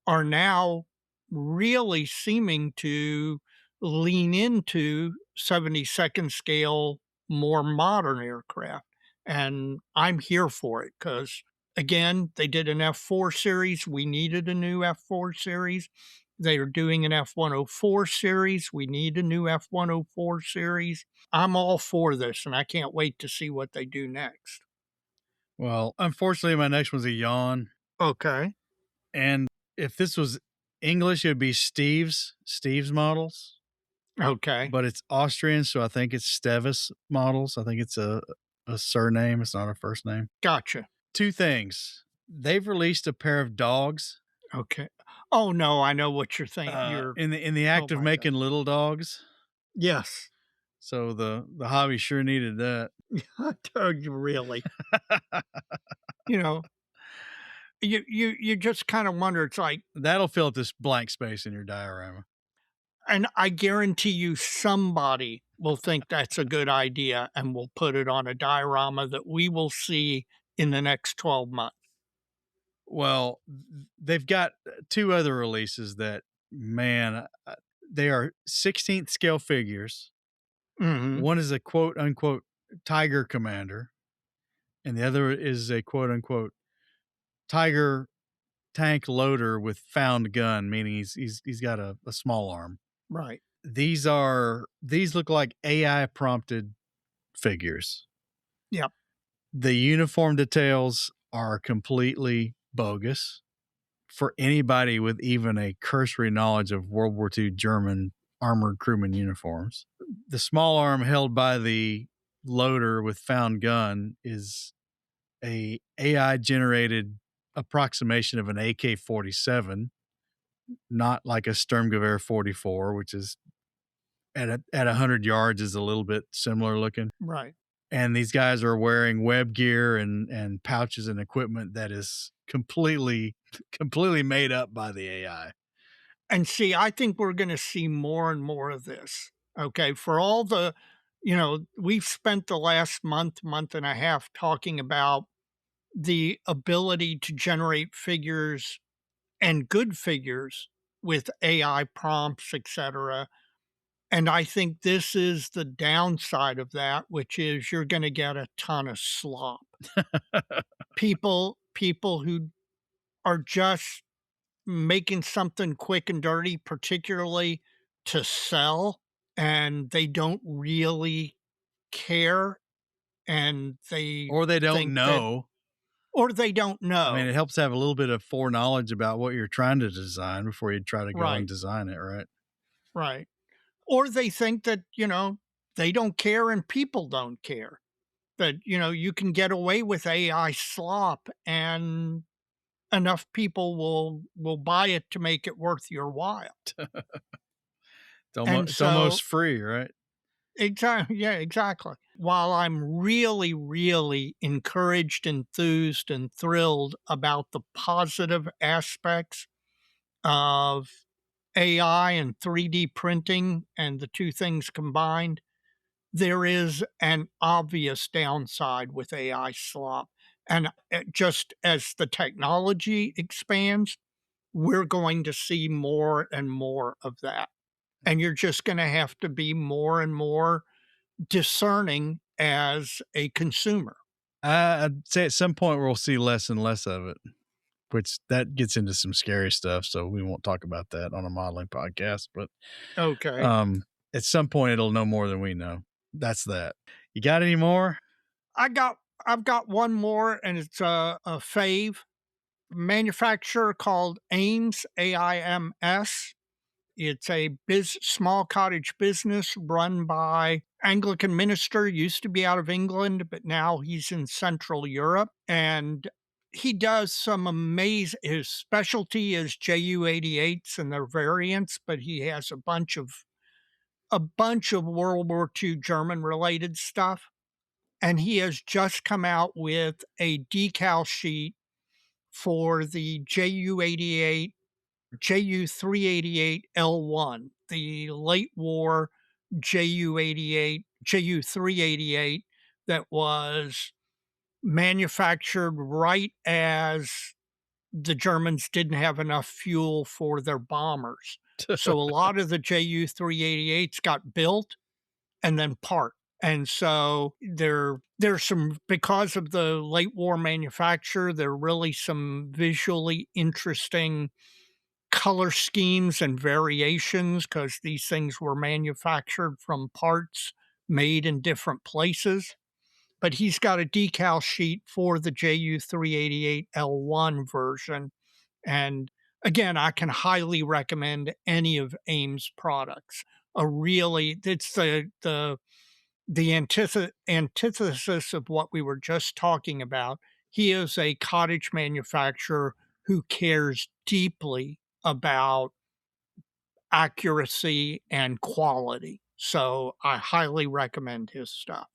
are now really seeming to lean into 72nd scale, more modern aircraft. And I'm here for it because, again, they did an F4 series. We needed a new F4 series. They are doing an F-104 series. We need a new F-104 series. I'm all for this, and I can't wait to see what they do next.
Well, unfortunately, my next one's a yawn.
Okay.
And if this was English, it would be Steve's models.
Okay.
But it's Austrian, so I think it's Stevis models. I think it's a surname. It's not a first name.
Gotcha.
Two things. They've released a pair of dogs.
Okay. Oh, no, I know what you're thinking.
In the act of
my
making little dogs.
Yes.
So the hobby sure needed that.
Really. You know, you just kind of wonder. It's like,
That'll fill up this blank space in your diorama.
and I guarantee you somebody will think that's a good idea and will put it on a diorama that we will see in the next 12 months.
Well, they've got two other releases that, man, they are 16th scale figures.
Mhm.
One is a quote unquote Tiger Commander, and the other is a quote unquote Tiger tank loader with found gun, meaning he's got a small arm.
Right.
These look like AI prompted figures.
Yep.
The uniform details are completely bogus for anybody with even a cursory knowledge of World War II German armored crewman uniforms. The small arm held by the loader with found gun is a AI generated approximation of an AK-47, not like a Sturmgewehr 44, which is at 100 yards is a little bit similar looking.
Right.
And these guys are wearing web gear and pouches and equipment that is completely made up by the AI.
And see, I think we're going to see more and more of this. Okay. For all the, we've spent the last month and a half talking about the ability to generate figures and good figures with AI prompts, etc. And I think this is the downside of that, which is you're going to get a ton of slop. People who are just making something quick and dirty, particularly to sell, and they don't really care, and
Or they don't
think
know.
or they don't know.
I mean, it helps to have a little bit of foreknowledge about what you're trying to design before you try to go
Right.
and design it, right?
Right. Or they think that, they don't care and people don't care. That, you can get away with AI slop and enough people will buy it to make it worth your while.
It's almost free, right?
Exactly. Yeah, exactly. While I'm really, really encouraged, enthused, and thrilled about the positive aspects of AI and 3D printing and the two things combined, there is an obvious downside with AI slop. And just as the technology expands, we're going to see more and more of that. And you're just going to have to be more and more discerning as a consumer.
I'd say at some point we'll see less and less of it, which that gets into some scary stuff. So we won't talk about that on a modeling podcast. But
Okay.
at some point it'll know more than we know. That's that. You got any more?
I've got one more, and it's a fave manufacturer called Ames, AIMS. It's a small cottage business run by Anglican minister, used to be out of England, but now he's in Central Europe. And he does some amazing, his specialty is Ju-88s and their variants, but he has a bunch of World War II German related stuff. And he has just come out with a decal sheet for the Ju-88, Ju-388L1, the late war Ju-88, Ju-388 that was manufactured right as the Germans didn't have enough fuel for their bombers. So a lot of the Ju-388s got built and then parked. And so there's some, because of the late war manufacture, there are really some visually interesting color schemes and variations because these things were manufactured from parts made in different places. But he's got a decal sheet for the Ju-388L1 version. And again, I can highly recommend any of AIM's products. It's the antithesis of what we were just talking about. He is a cottage manufacturer who cares deeply about accuracy and quality. So I highly recommend his stuff.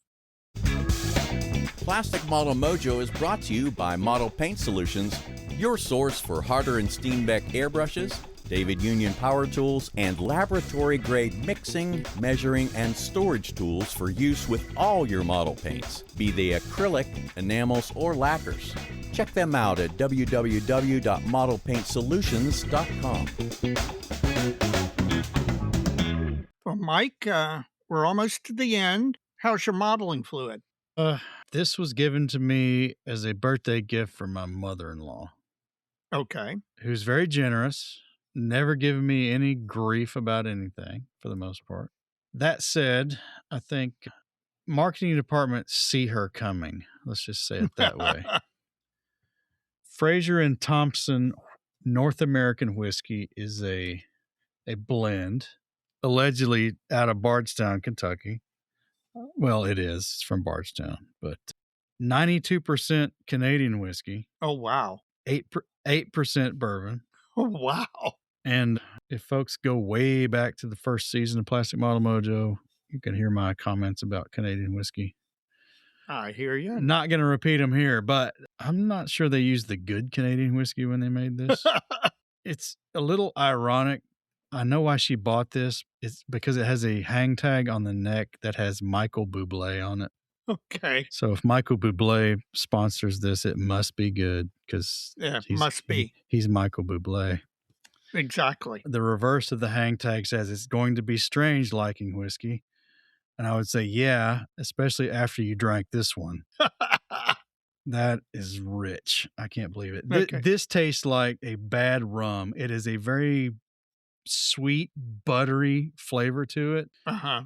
Plastic Model Mojo is brought to you by Model Paint Solutions, your source for Harder and Steenbeck airbrushes, David Union power tools, and laboratory-grade mixing, measuring, and storage tools for use with all your model paints, be they acrylic, enamels, or lacquers. Check them out at www.modelpaintsolutions.com.
Well, Mike, we're almost to the end. How's your modeling fluid?
This was given to me as a birthday gift from my mother-in-law.
Okay.
Who's very generous, never given me any grief about anything for the most part. That said, I think marketing departments see her coming. Let's just say it that way. Fraser and Thompson North American whiskey is a blend, allegedly out of Bardstown, Kentucky. Well, it is. It's from Bardstown, but 92% Canadian whiskey.
Oh, wow.
8% bourbon.
Oh, wow.
And if folks go way back to the first season of Plastic Model Mojo, you can hear my comments about Canadian whiskey.
I hear you.
Not going to repeat them here, but I'm not sure they used the good Canadian whiskey when they made this. It's a little ironic. I know why she bought this. It's because it has a hang tag on the neck that has Michael Bublé on it.
Okay.
So if Michael Bublé sponsors this, it must be good because he's Michael Bublé.
Exactly.
The reverse of the hang tag says it's going to be strange liking whiskey. And I would say, yeah, especially after you drank this one. That is rich. I can't believe it.
Okay.
This tastes like a bad rum. It is a very sweet, buttery flavor to it.
Uh-huh.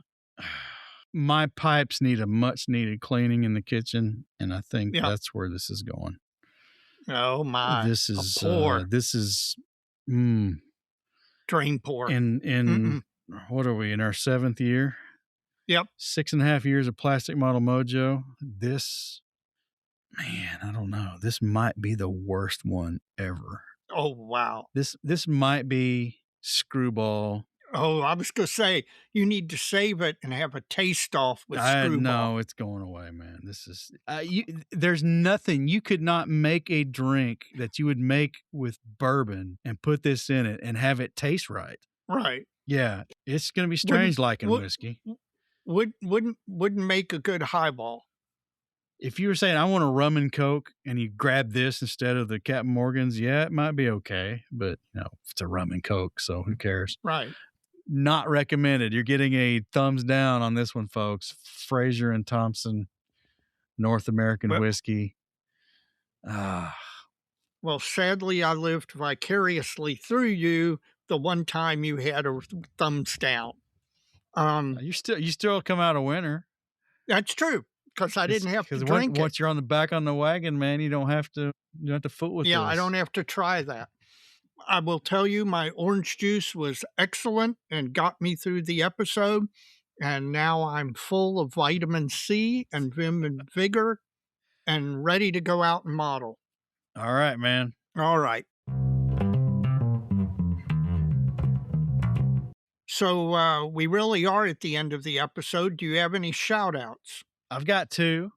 My pipes need a much needed cleaning in the kitchen, and I think that's where this is going.
Oh my!
This is
drain pour.
In what are we in our 7th year?
Yep.
6.5 years of Plastic Model Mojo. This, man, I don't know. This might be the worst one ever.
Oh wow!
This might be Screwball.
Oh, I was going to say, you need to save it and have a taste off with Screwball.
No, it's going away, man. This is, there's nothing. You could not make a drink that you would make with bourbon and put this in it and have it taste right.
Right.
Yeah. It's going to be strange liking whiskey.
Wouldn't make a good highball.
If you were saying, I want a rum and Coke, and you grab this instead of the Captain Morgan's, yeah, it might be okay. But, it's a rum and Coke, so who cares?
Right.
Not recommended. You're getting a thumbs down on this one, folks. Fraser and Thompson, North American whiskey.
Well, sadly, I lived vicariously through you the one time you had a thumbs down.
You still come out a winner.
That's true, because I didn't have to drink it.
Once you're on the back on the wagon, man, you don't have to fool with this.
Yeah, I don't have to try that. I will tell you, my orange juice was excellent and got me through the episode. And now I'm full of vitamin C and vim and vigor and ready to go out and model.
All right, man.
All right. So we really are at the end of the episode. Do you have any shout outs?
I've got two.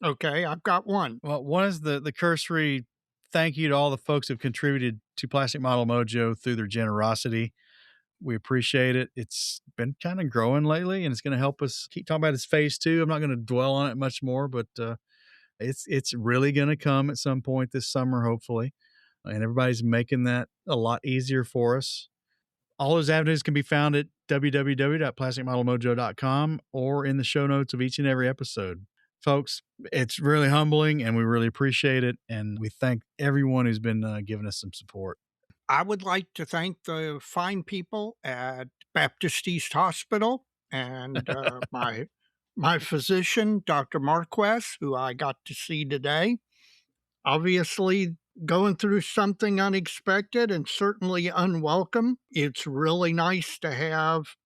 Okay, I've got one.
Well, one is the cursory thank you to all the folks who've contributed to Plastic Model Mojo through their generosity. We appreciate it. It's been kind of growing lately, and it's going to help us keep talking about its phase 2. I'm not going to dwell on it much more, but it's really going to come at some point this summer, hopefully. And everybody's making that a lot easier for us. All those avenues can be found at www.plasticmodelmojo.com or in the show notes of each and every episode. Folks, it's really humbling, and we really appreciate it. And we thank everyone who's been giving us some support.
I would like to thank the fine people at Baptist East Hospital and my physician, Dr. Marquez, who I got to see today. Obviously, going through something unexpected and certainly unwelcome. It's really nice to have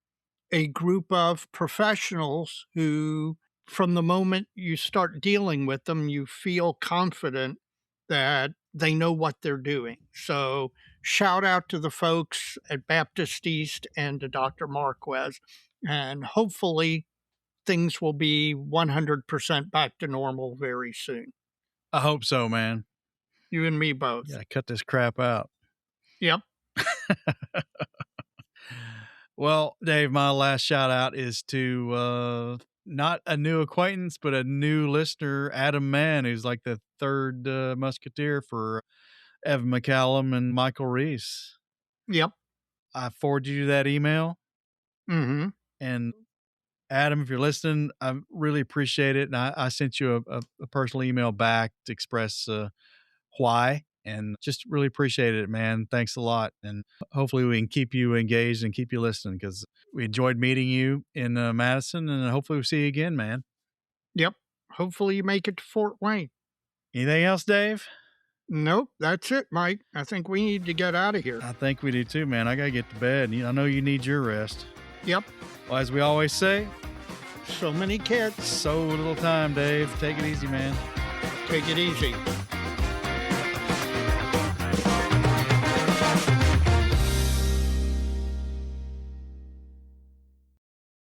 a group of professionals who, from the moment you start dealing with them, you feel confident that they know what they're doing. So shout out to the folks at Baptist East and to Dr. Marquez. And hopefully things will be 100% back to normal very soon.
I hope so, man.
You and me both.
Yeah, cut this crap out.
Yep.
Well, Dave, my last shout out is to not a new acquaintance, but a new listener, Adam Mann, who's like the third musketeer for Evan McCallum and Michael Reese.
Yep.
I forwarded you that email.
Mm-hmm.
And Adam, if you're listening, I really appreciate it. And I sent you a personal email back to express why, and just really appreciated it, man. Thanks a lot. And hopefully we can keep you engaged and keep you listening, because we enjoyed meeting you in Madison, and hopefully we'll see you again, man.
Yep. Hopefully you make it to Fort Wayne.
Anything else, Dave?
Nope. That's it, Mike. I think we need to get out of here.
I think we do too, man. I got to get to bed. I know you need your rest.
Yep.
Well, as we always say,
so many kids.
So little time, Dave. Take it easy, man.
Take it easy.